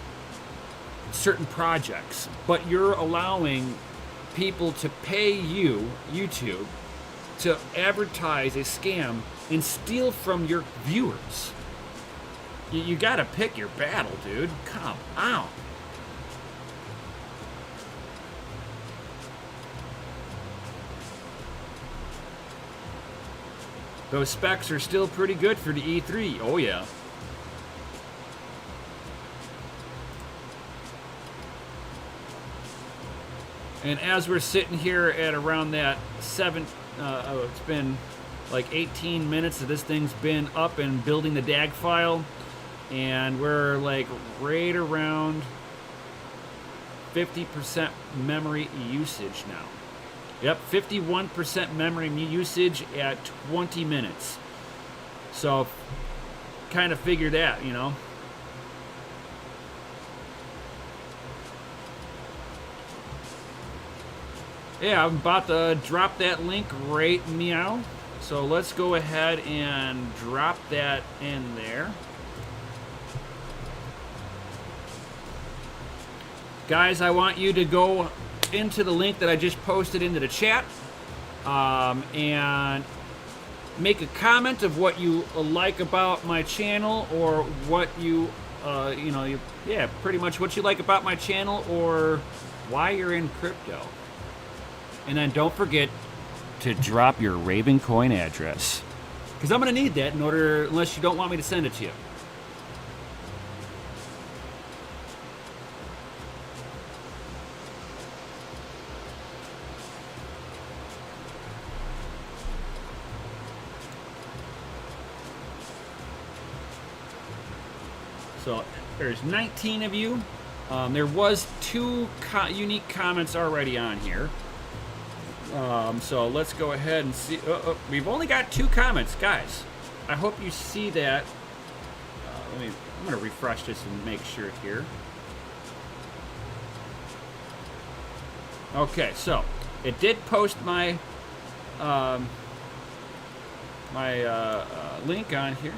certain projects, but you're allowing people to pay you, YouTube, to advertise a scam and steal from your viewers. You gotta pick your battle, dude. Come on. Those specs are still pretty good for the E3. Oh yeah. And as we're sitting here at around that it's been like 18 minutes that this thing's been up and building the DAG file, and we're like right around 50% memory usage now. Yep, 51% memory usage at 20 minutes. So, kind of figure that, you know. Yeah, I'm about to drop that link right meow. So let's go ahead and drop that in there. Guys, I want you to go into the link that I just posted into the chat and make a comment of what you like about my channel, or what pretty much what you like about my channel, or why you're in crypto. And then don't forget to drop your Ravencoin address, because I'm going to need that unless you don't want me to send it to you. So there's 19 of you. There was 2 unique comments already on here. So let's go ahead and see. We've only got 2 comments, guys. I hope you see that. I'm going to refresh this and make sure here. Okay, so it did post my link on here.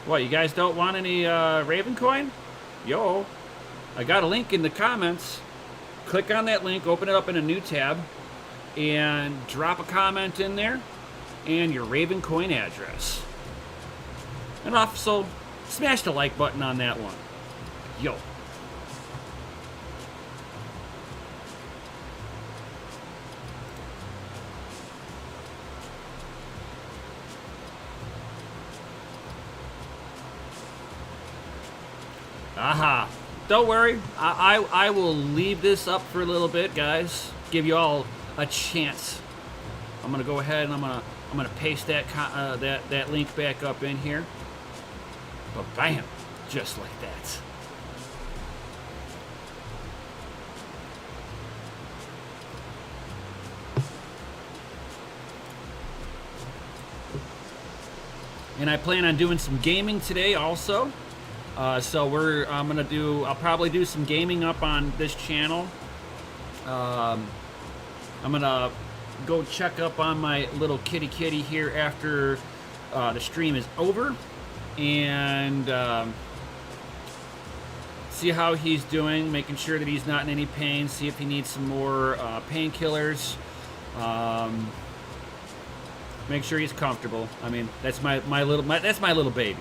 What, you guys don't want any Ravencoin? Yo, I got a link in the comments. Click on that link, open it up in a new tab, and drop a comment in there and your Ravencoin address. And also, smash the like button on that one. Yo. don't worry. I will leave this up for a little bit, guys. Give you all a chance. I'm gonna go ahead and I'm gonna paste that link back up in here. But bam, just like that. And I plan on doing some gaming today also. So I'll probably do some gaming up on this channel. I'm gonna go check up on my little kitty here after the stream is over, and see how he's doing, making sure that he's not in any pain, see if he needs some more painkillers. Make sure he's comfortable. I mean, that's my little baby.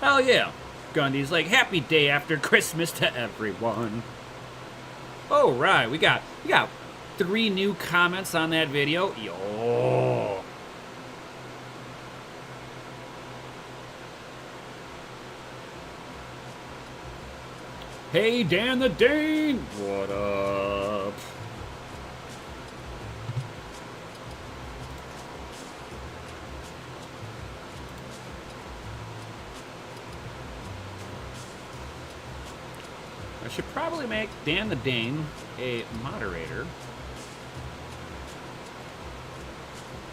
Hell yeah. Gundy's like, happy day after Christmas to everyone. All right, we got 3 new comments on that video. Yo. Hey, Dan the Dane. What up? I should probably make Dan the Dane a moderator.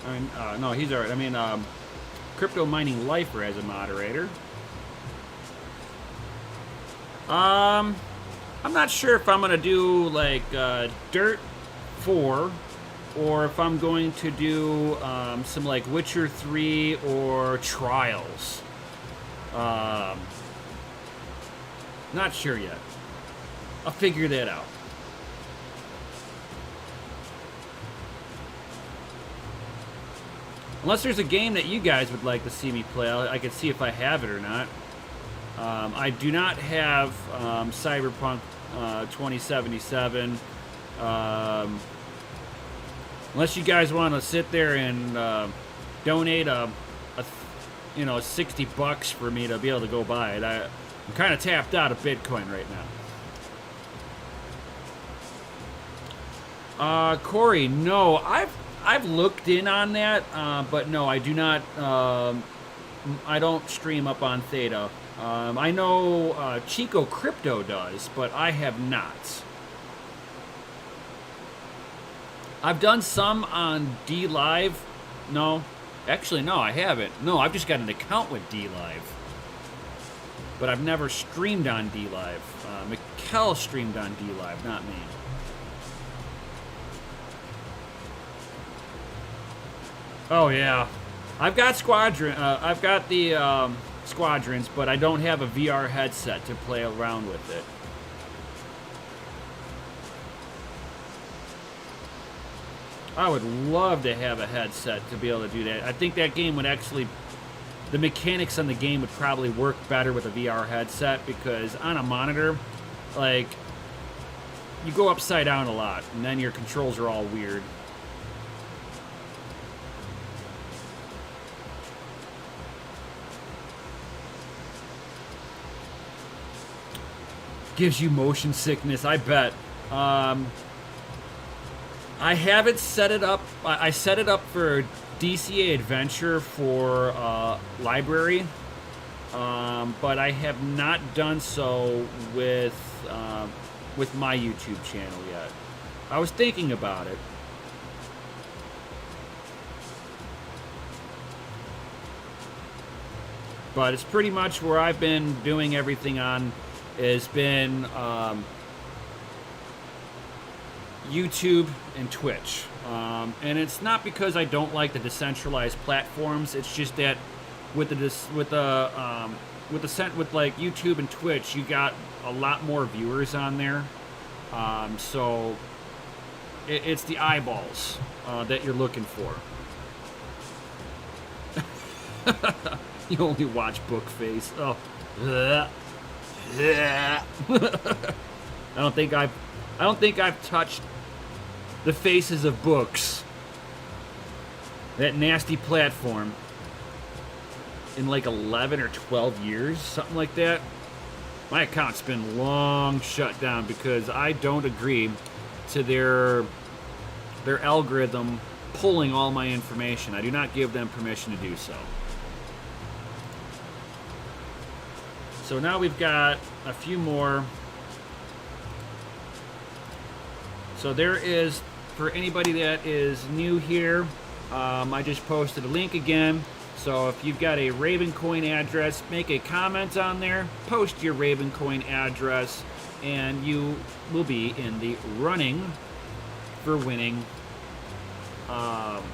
I mean, no, he's alright. I mean, Crypto Mining Lifer as a moderator. I'm not sure if I'm gonna do like Dirt 4, or if I'm going to do some like Witcher 3 or Trials. Not sure yet. I'll figure that out. Unless there's a game that you guys would like to see me play, I could see if I have it or not. I do not have Cyberpunk 2077. Unless you guys want to sit there and donate $60 for me to be able to go buy it. I'm kind of tapped out of Bitcoin right now. Corey, no, I've looked in on that, but no, I do not. I don't stream up on Theta. I know Chico Crypto does, but I have not. I've done some on DLive. No, actually, no, I haven't. No, I've just got an account with DLive, but I've never streamed on DLive. Mikkel streamed on DLive, not me. Oh yeah, I've got Squadron. I've got the Squadrons, but I don't have a VR headset to play around with it. I would love to have a headset to be able to do that. I think that game would actually, the mechanics on the game would probably work better with a VR headset, because on a monitor, like, you go upside down a lot, and then your controls are all weird. Gives you motion sickness, I bet. I haven't set it up. I set it up for DCA Adventure for Library, but I have not done so with my YouTube channel yet. I was thinking about it. But it's pretty much where I've been doing everything on. Has been YouTube and Twitch, and it's not because I don't like the decentralized platforms. It's just that with like YouTube and Twitch, you got a lot more viewers on there, so it's the eyeballs that you're looking for. You only watch Bookface. Oh. I don't think I've touched the faces of books. That nasty platform. in like 11 or 12 years, something like that. My account's been long shut down because I don't agree to their algorithm pulling all my information. I do not give them permission to do so. So now we've got a few more. So there is, for anybody that is new here, I just posted a link again. So if you've got a Ravencoin address, make a comment on there, post your Ravencoin address, and you will be in the running for winning some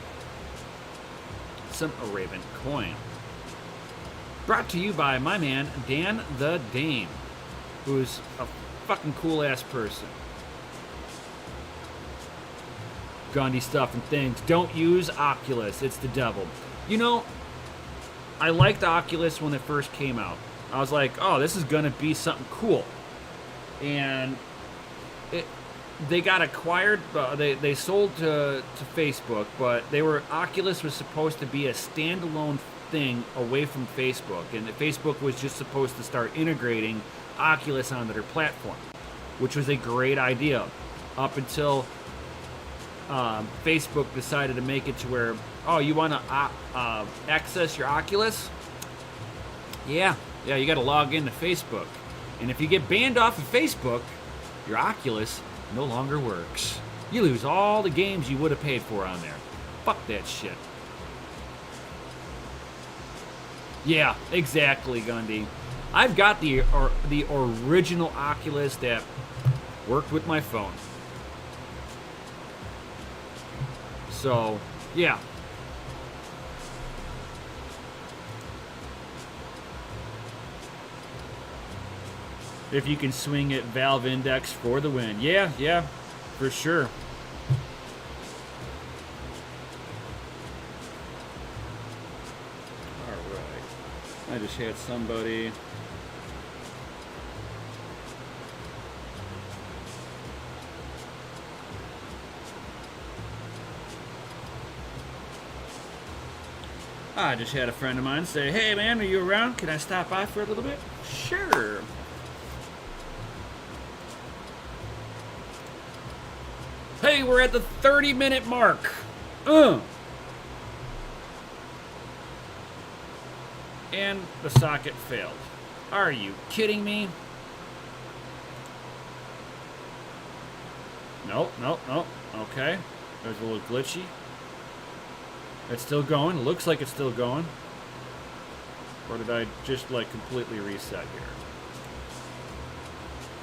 Ravencoin. Brought to you by my man, Dan the Dane, who's a fucking cool-ass person. Gandhi stuff and things. Don't use Oculus. It's the devil. You know, I liked the Oculus when it first came out. I was like, oh, this is going to be something cool. And they got acquired. They sold to Facebook, but Oculus was supposed to be a standalone thing away from Facebook. And Facebook was just supposed to start integrating Oculus onto their platform, which was a great idea up until Facebook decided to make it to where, oh, you want to access your Oculus? Yeah, you got to log into Facebook. And if you get banned off of Facebook, your Oculus no longer works. You lose all the games you would have paid for on there. Fuck that shit. Yeah, exactly, Gundy. I've got the original Oculus that worked with my phone. So, yeah. If you can swing it, Valve Index for the win. Yeah, for sure. Alright. I just had somebody... I just had a friend of mine say, hey man, are you around? Can I stop by for a little bit? Sure. Hey, we're at the 30-minute mark. And the socket failed. Are you kidding me? Nope. Okay. There's a little glitchy. It's still going. It looks like it's still going. Or did I just like completely reset here?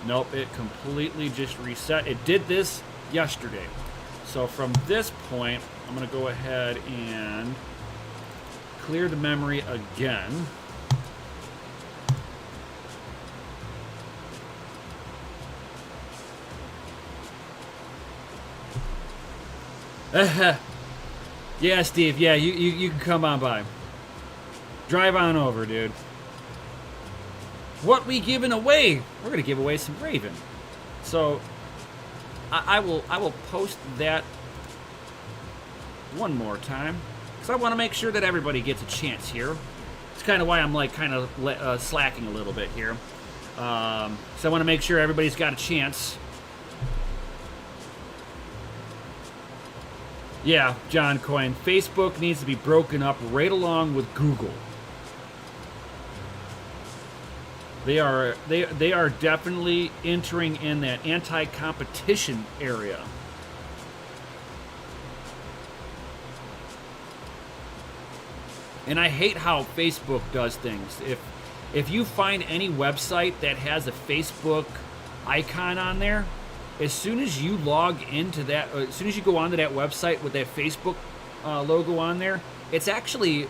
Nope, it completely just reset. It did this yesterday. So from this point, I'm going to go ahead and clear the memory again. Yeah, Steve. Yeah, you can come on by. Drive on over, dude. What we giving away? We're gonna give away some Raven. So I will post that one more time because I want to make sure that everybody gets a chance here. It's kind of why I'm like kind of slacking a little bit here. So I want to make sure everybody's got a chance. Yeah, John Coyne. Facebook needs to be broken up right along with Google. They are definitely entering in that anti-competition area. And I hate how Facebook does things. If you find any website that has a Facebook icon on there, as soon as you log into that, as soon as you go onto that website with that Facebook logo on there, it's actually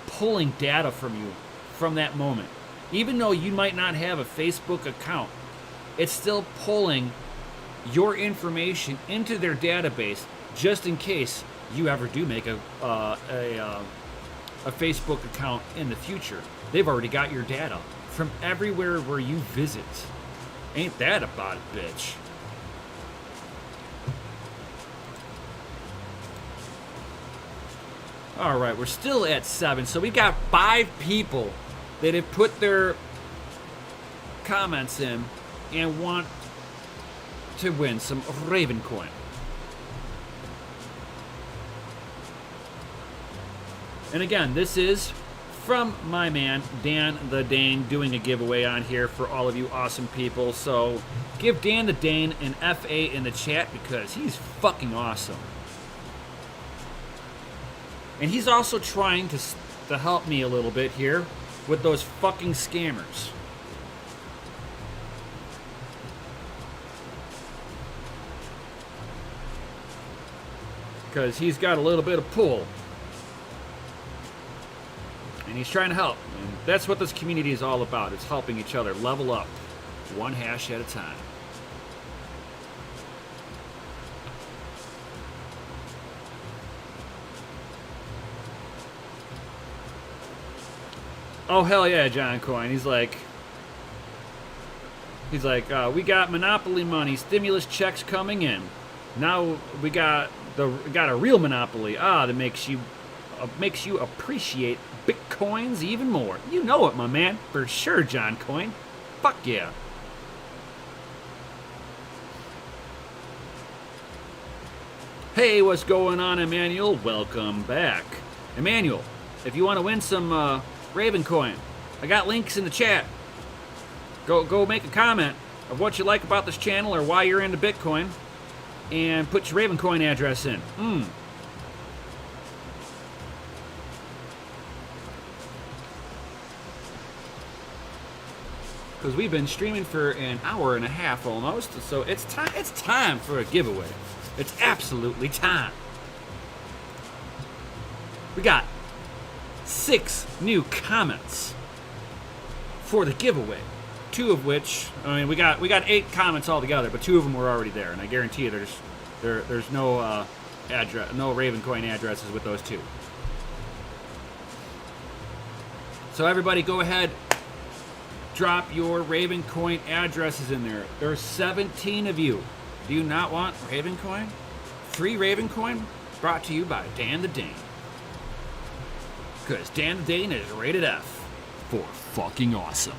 pulling data from you from that moment. Even though you might not have a Facebook account, it's still pulling your information into their database just in case you ever do make a Facebook account in the future. They've already got your data from everywhere where you visit. Ain't that about it, bitch? All right, we're still at 7. So we've got 5 people that have put their comments in and want to win some Ravencoin. And again, this is from my man, Dan the Dane, doing a giveaway on here for all of you awesome people. So give Dan the Dane an FA in the chat because he's fucking awesome. And he's also trying to help me a little bit here with those fucking scammers. Because he's got a little bit of pull. And he's trying to help. And that's what this community is all about. It's helping each other level up one hash at a time. Oh, hell yeah, John Coin. He's like, we got monopoly money, stimulus checks coming in. Now we got a real monopoly. That makes you appreciate Bitcoins even more. You know it, my man. For sure, John Coin. Fuck yeah. Hey, what's going on, Emmanuel? Welcome back. Emmanuel, if you want to win some Ravencoin, I got links in the chat. Go make a comment of what you like about this channel or why you're into Bitcoin, and put your Ravencoin address in. Because we've been streaming for an hour and a half almost, so it's time for a giveaway. It's absolutely time. We got 6 new comments for the giveaway. 2 of which, I mean, we got 8 comments altogether, but 2 of them were already there, and I guarantee you there's no no Ravencoin addresses with those 2. So everybody, go ahead, drop your Ravencoin addresses in there. There's 17 of you. Do you not want Ravencoin? Free Ravencoin brought to you by Dan the Dane. Because Dan the Dane is rated F for fucking awesome.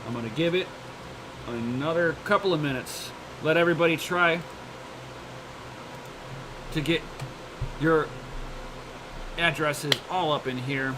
I'm going to give it another couple of minutes. Let everybody try to get your addresses all up in here.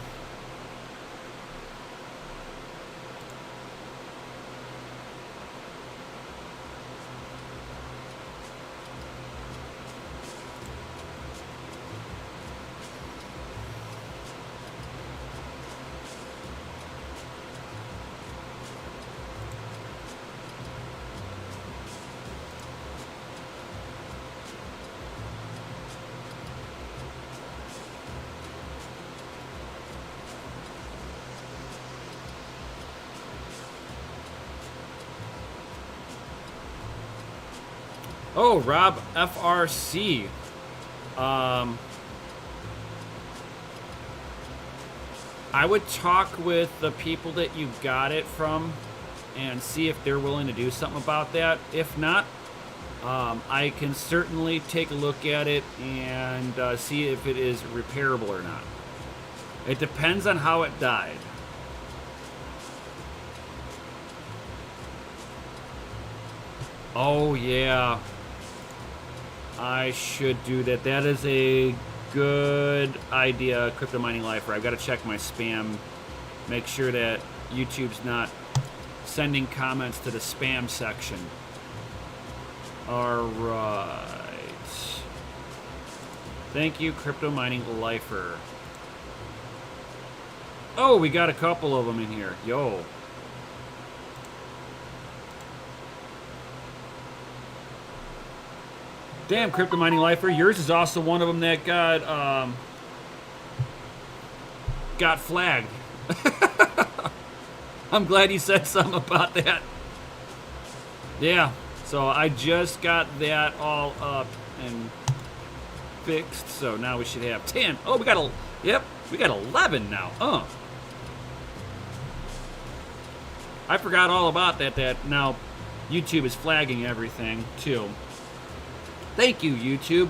Oh, Rob FRC. I would talk with the people that you got it from and see if they're willing to do something about that. If not, I can certainly take a look at it and see if it is repairable or not. It depends on how it died. Oh, yeah. I should do that. That is a good idea, Crypto Mining Lifer. I've got to check my spam, make sure that YouTube's not sending comments to the spam section. All right. Thank you, Crypto Mining Lifer. Oh, we got a couple of them in here. Yo. Damn, Crypto Mining Lifer, yours is also one of them that got flagged. I'm glad you said something about that. Yeah, so I just got that all up and fixed, so now we should have 10. Oh, we got 11 now. I forgot all about that. That now YouTube is flagging everything too. Thank you, YouTube,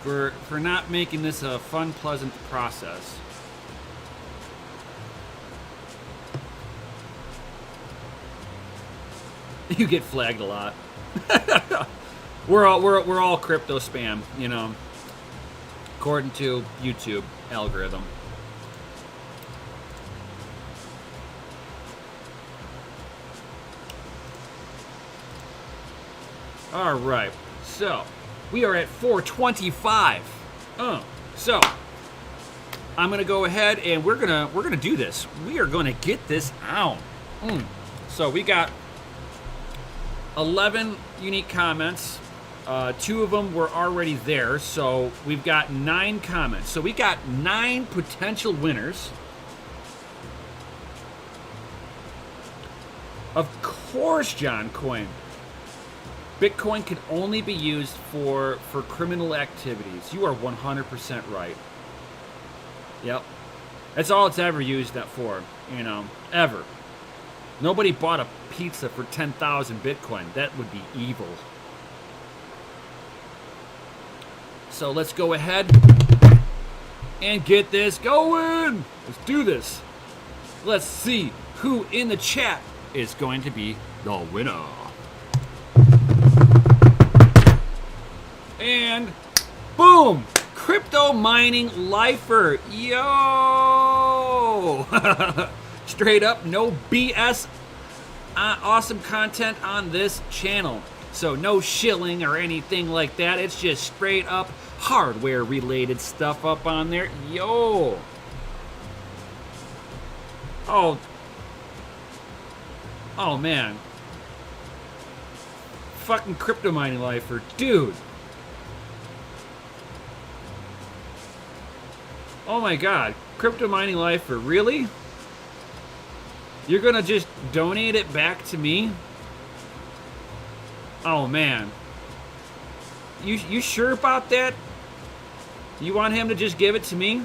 for not making this a fun, pleasant process. You get flagged a lot. we're all crypto spam, you know, according to YouTube algorithm. All right, so we are at 425. So I'm gonna go ahead and we're gonna do this. We are gonna get this out. So we got 11 unique comments. 2 of them were already there, so we've got 9 comments. So we got 9 potential winners. Of course, John Coin. Bitcoin can only be used for criminal activities. You are 100% right. Yep. That's all it's ever used that for, you know, ever. Nobody bought a pizza for 10,000 Bitcoin. That would be evil. So let's go ahead and get this going. Let's do this. Let's see who in the chat is going to be the winner. And boom! Crypto mining lifer. Yo! Straight up, no BS. Awesome content on this channel. So no shilling or anything like that. It's just straight up hardware related stuff up on there. Yo! Oh man. Fucking crypto mining lifer. Dude. Oh my god. Crypto mining lifer. Really? You're gonna just donate it back to me? Oh man. You sure about that? You want him to just give it to me?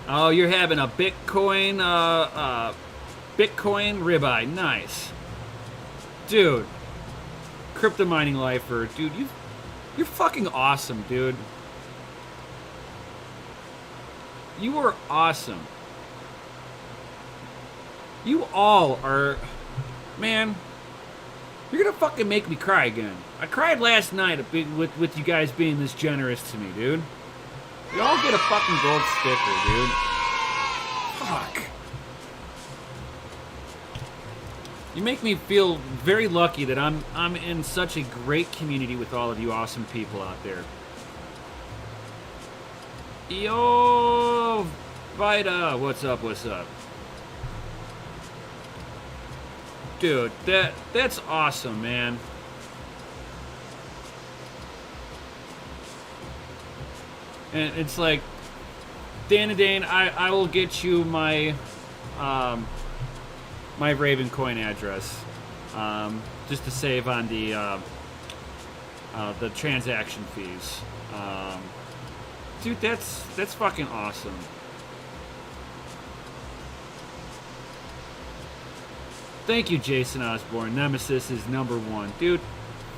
Oh, you're having a Bitcoin Bitcoin ribeye. Nice. Dude. Crypto mining lifer. Dude, you're fucking awesome, dude. You are awesome. You all are... Man, you're gonna fucking make me cry again. I cried last night with you guys being this generous to me, dude. You all get a fucking gold sticker, dude. Fuck. You make me feel very lucky that I'm in such a great community with all of you awesome people out there. Yo, Vita, what's up? What's up, dude? That's awesome, man. And it's like, Dane, I will get you my my Ravencoin address, just to save on the transaction fees. Dude, that's fucking awesome. Thank you, Jason Osborne. Nemesis is #1. Dude,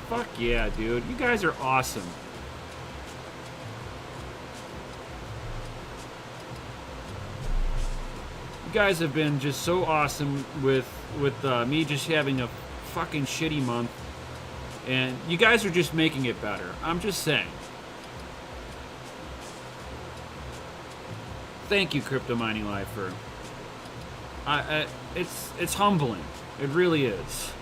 fuck yeah, dude. You guys are awesome. You guys have been just so awesome with me just having a fucking shitty month. And you guys are just making it better. I'm just saying. Thank you, Crypto Mining Lifer. It's humbling. It really is.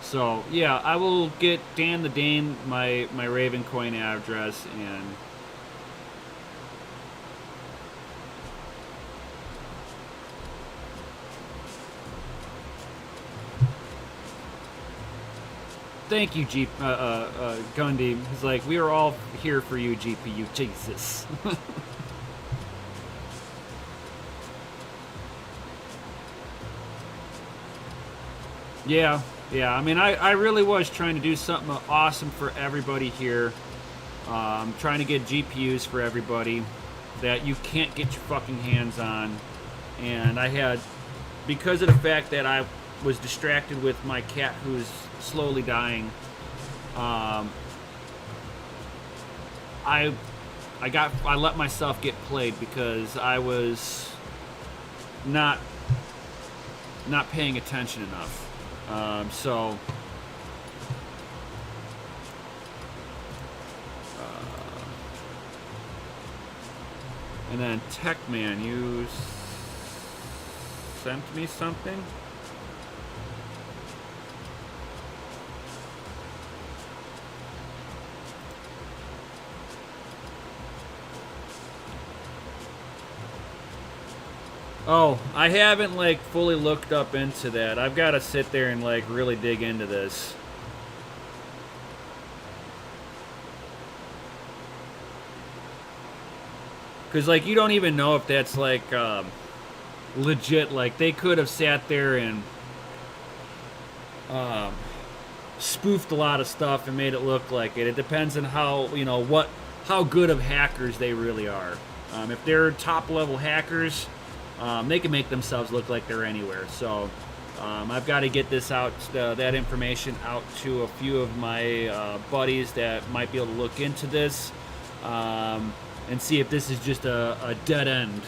So yeah, I will get Dan the Dane my Ravencoin address and. Thank you, Gundy. He's like, we are all here for you, GPU. Jesus. Yeah, yeah. I mean, I really was trying to do something awesome for everybody here. Trying to get GPUs for everybody that you can't get your fucking hands on. And I had, because of the fact that I was distracted with my cat who's slowly dying, I let myself get played because I was not paying attention enough. So and then Techman, you sent me something. Oh, I haven't like fully looked up into that. I've got to sit there and like really dig into this. Cause like you don't even know if that's like legit. Like they could have sat there and spoofed a lot of stuff and made it look like it. It depends on how how good of hackers they really are. If they're top level hackers, they can make themselves look like they're anywhere. So I've got to get this out, that information out to a few of my buddies that might be able to look into this and see if this is just a dead end.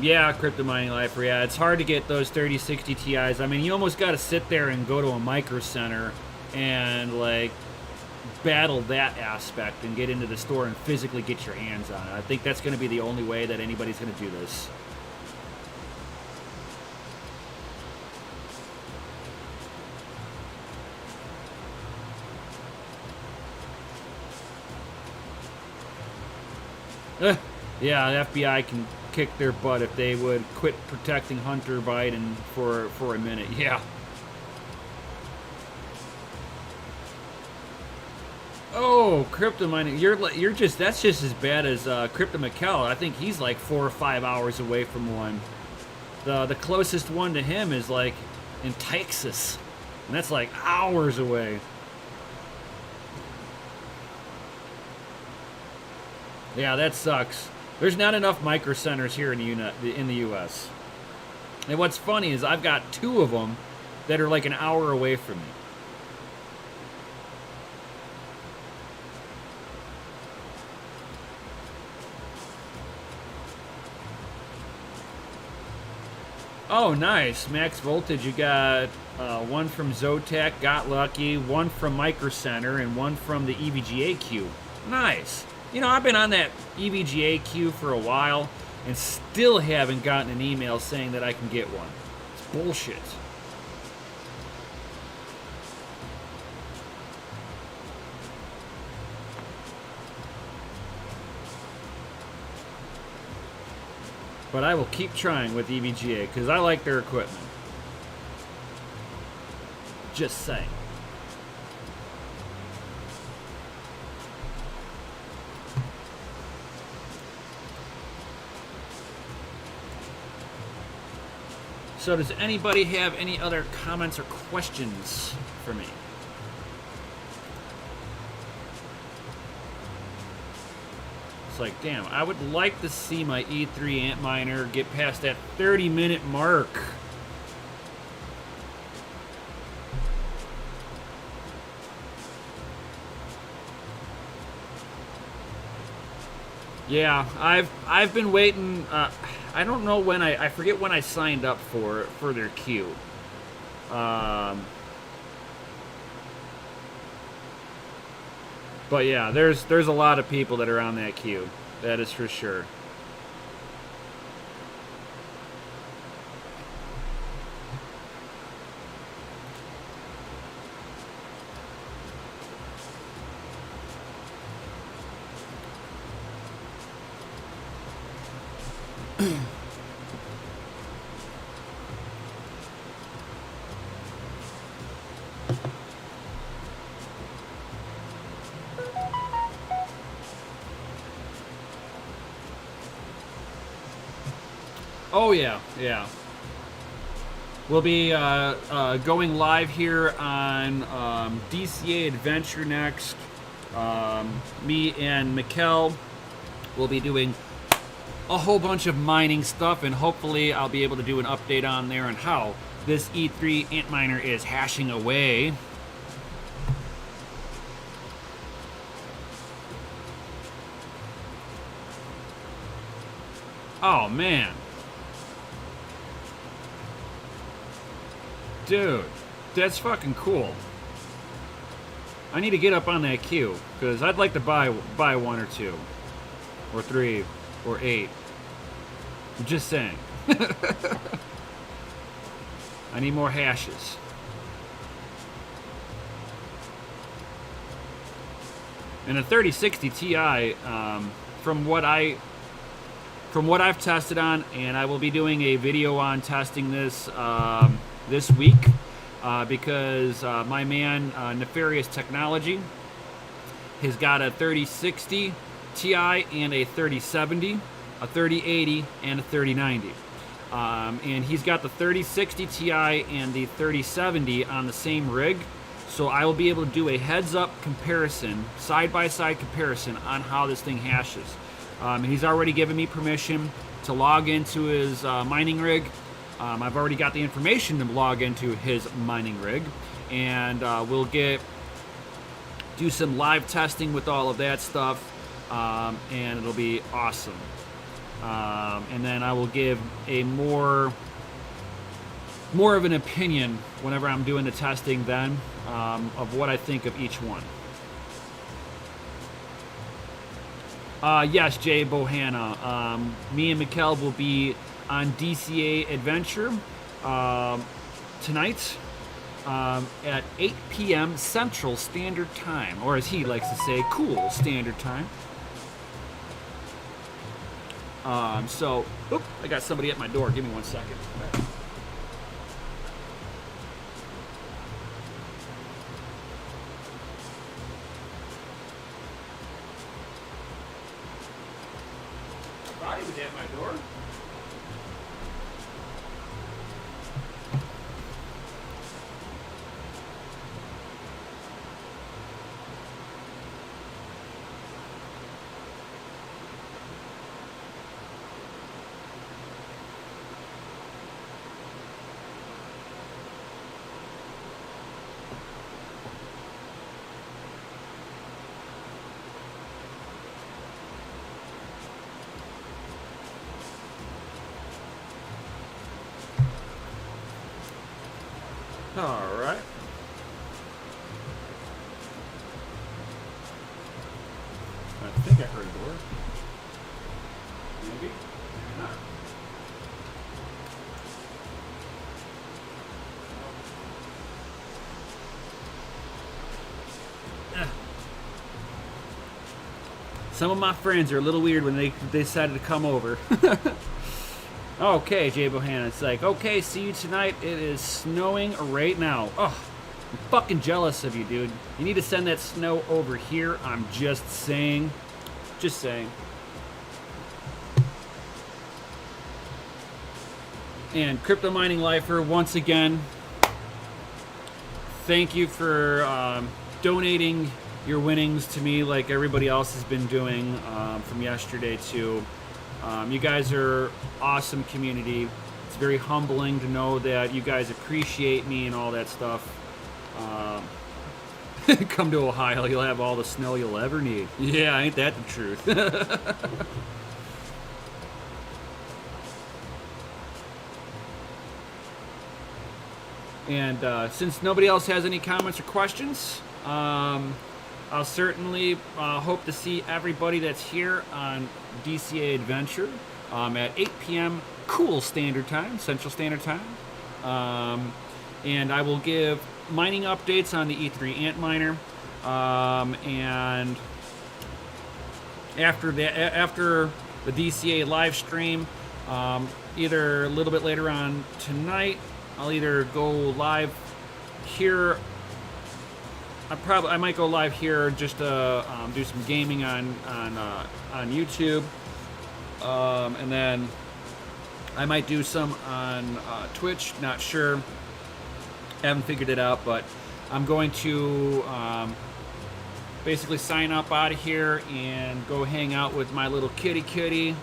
Yeah, crypto mining life. Yeah, it's hard to get those 3060 Ti's. I mean, you almost got to sit there and go to a micro center and like battle that aspect and get into the store and physically get your hands on it. I think that's going to be the only way that anybody's going to do this. Yeah, the FBI can kick their butt if they would quit protecting Hunter Biden for a minute. Yeah. Oh, crypto mining. You're just that's just as bad as Crypto Mikkel. I think he's like 4 or 5 hours away from one. The closest one to him is like in Texas, and that's like hours away. Yeah, that sucks. There's not enough micro centers here in the U.S. And what's funny is I've got 2 of them that are like an hour away from me. Oh, nice. Max voltage. You got one from Zotac, got lucky, one from Micro Center, and one from the EVGA queue. Nice. You know, I've been on that EVGA queue for a while and still haven't gotten an email saying that I can get one. It's bullshit. But I will keep trying with EVGA because I like their equipment. Just saying. So does anybody have any other comments or questions for me? It's like, damn, I would like to see my E3 Antminer get past that 30-minute mark. Yeah, I've been waiting. I don't know when I forget when I signed up for their queue. But yeah, there's a lot of people that are on that queue. That is for sure. Oh yeah, yeah. We'll be going live here on DCA Adventure next. Me and Mikkel will be doing a whole bunch of mining stuff, and hopefully I'll be able to do an update on there on how this E3 Antminer is hashing away. Oh man. Dude, that's fucking cool. I need to get up on that queue, because I'd like to buy 1 or 2, or 3, or 8. I'm just saying. I need more hashes. And a 3060 Ti, from what I've tested on, and I will be doing a video on testing this this week, because my man Nefarious Technology has got a 3060 Ti and a 3070, a 3080, and a 3090. And he's got the 3060 Ti and the 3070 on the same rig, so I will be able to do a heads-up comparison, side-by-side comparison on how this thing hashes. He's already given me permission to log into his mining rig. I've already got the information to log into his mining rig, and we'll do some live testing with all of that stuff, and it'll be awesome. And then I will give a more of an opinion whenever I'm doing the testing then, of what I think of each one. Yes, Jay Bohanna. Me and Mikkel will be on DCA Adventure tonight at 8 p.m. Central Standard Time, or as he likes to say, cool Standard Time. So, I got somebody at my door. Give me 1 second. I thought he was at my door. All right. I think I heard a door. Maybe. Maybe not. Some of my friends are a little weird when they decided to come over. Okay, Jay Bohanna, it's like, okay, see you tonight. It is snowing right now. Oh, I'm fucking jealous of you, dude. You need to send that snow over here. I'm just saying. Just saying. And Crypto Mining Lifer, once again, thank you for donating your winnings to me like everybody else has been doing from yesterday too. You guys are awesome community. It's very humbling to know that you guys appreciate me and all that stuff. Come to Ohio, you'll have all the snow you'll ever need. Yeah, ain't that the truth? And since nobody else has any comments or questions, I'll certainly hope to see everybody that's here on DCA Adventure at 8 p.m. Cool Standard Time, Central Standard Time. And I will give mining updates on the E3 Antminer. And after the DCA live stream, either a little bit later on tonight, I'll either go live here. I might go live here just to do some gaming on YouTube, and then I might do some on Twitch, not sure. Haven't figured it out, but I'm going to basically sign up out of here and go hang out with my little kitty,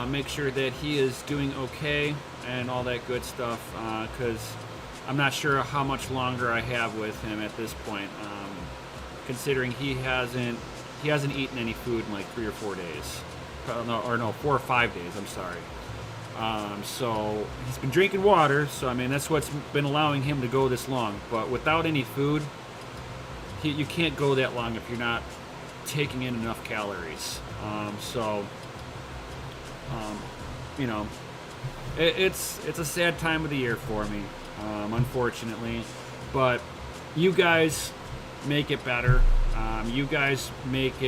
make sure that he is doing okay and all that good stuff, because I'm not sure how much longer I have with him at this point, considering he hasn't eaten any food in like 3 or 4 days. No, 4 or 5 days, I'm sorry. So he's been drinking water, so I mean that's what's been allowing him to go this long. But without any food, you can't go that long if you're not taking in enough calories. You know, it's a sad time of the year for me, unfortunately. But you guys make it better. You guys make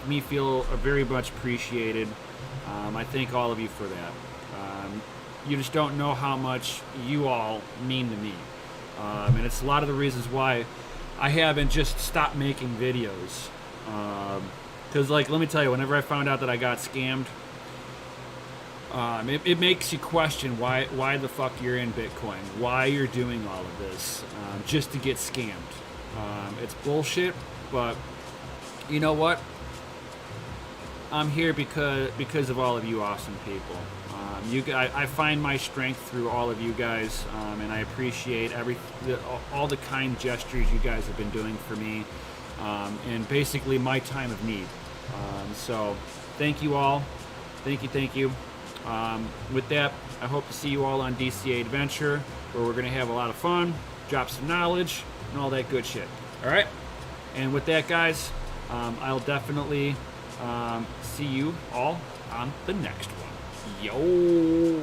me feel very much appreciated. I thank all of you for that. You just don't know how much you all mean to me. And it's a lot of the reasons why I haven't just stopped making videos. Because, like, let me tell you, whenever I found out that I got scammed, it makes you question why the fuck you're in Bitcoin, why you're doing all of this, just to get scammed. It's bullshit, but you know what? I'm here because of all of you awesome people. I find my strength through all of you guys, and I appreciate all the kind gestures you guys have been doing for me, and basically my time of need. So thank you all. Thank you. With that, I hope to see you all on DCA Adventure, where we're going to have a lot of fun, drop some knowledge, and all that good shit. All right? And with that, guys, I'll definitely see you all on the next one. Yo!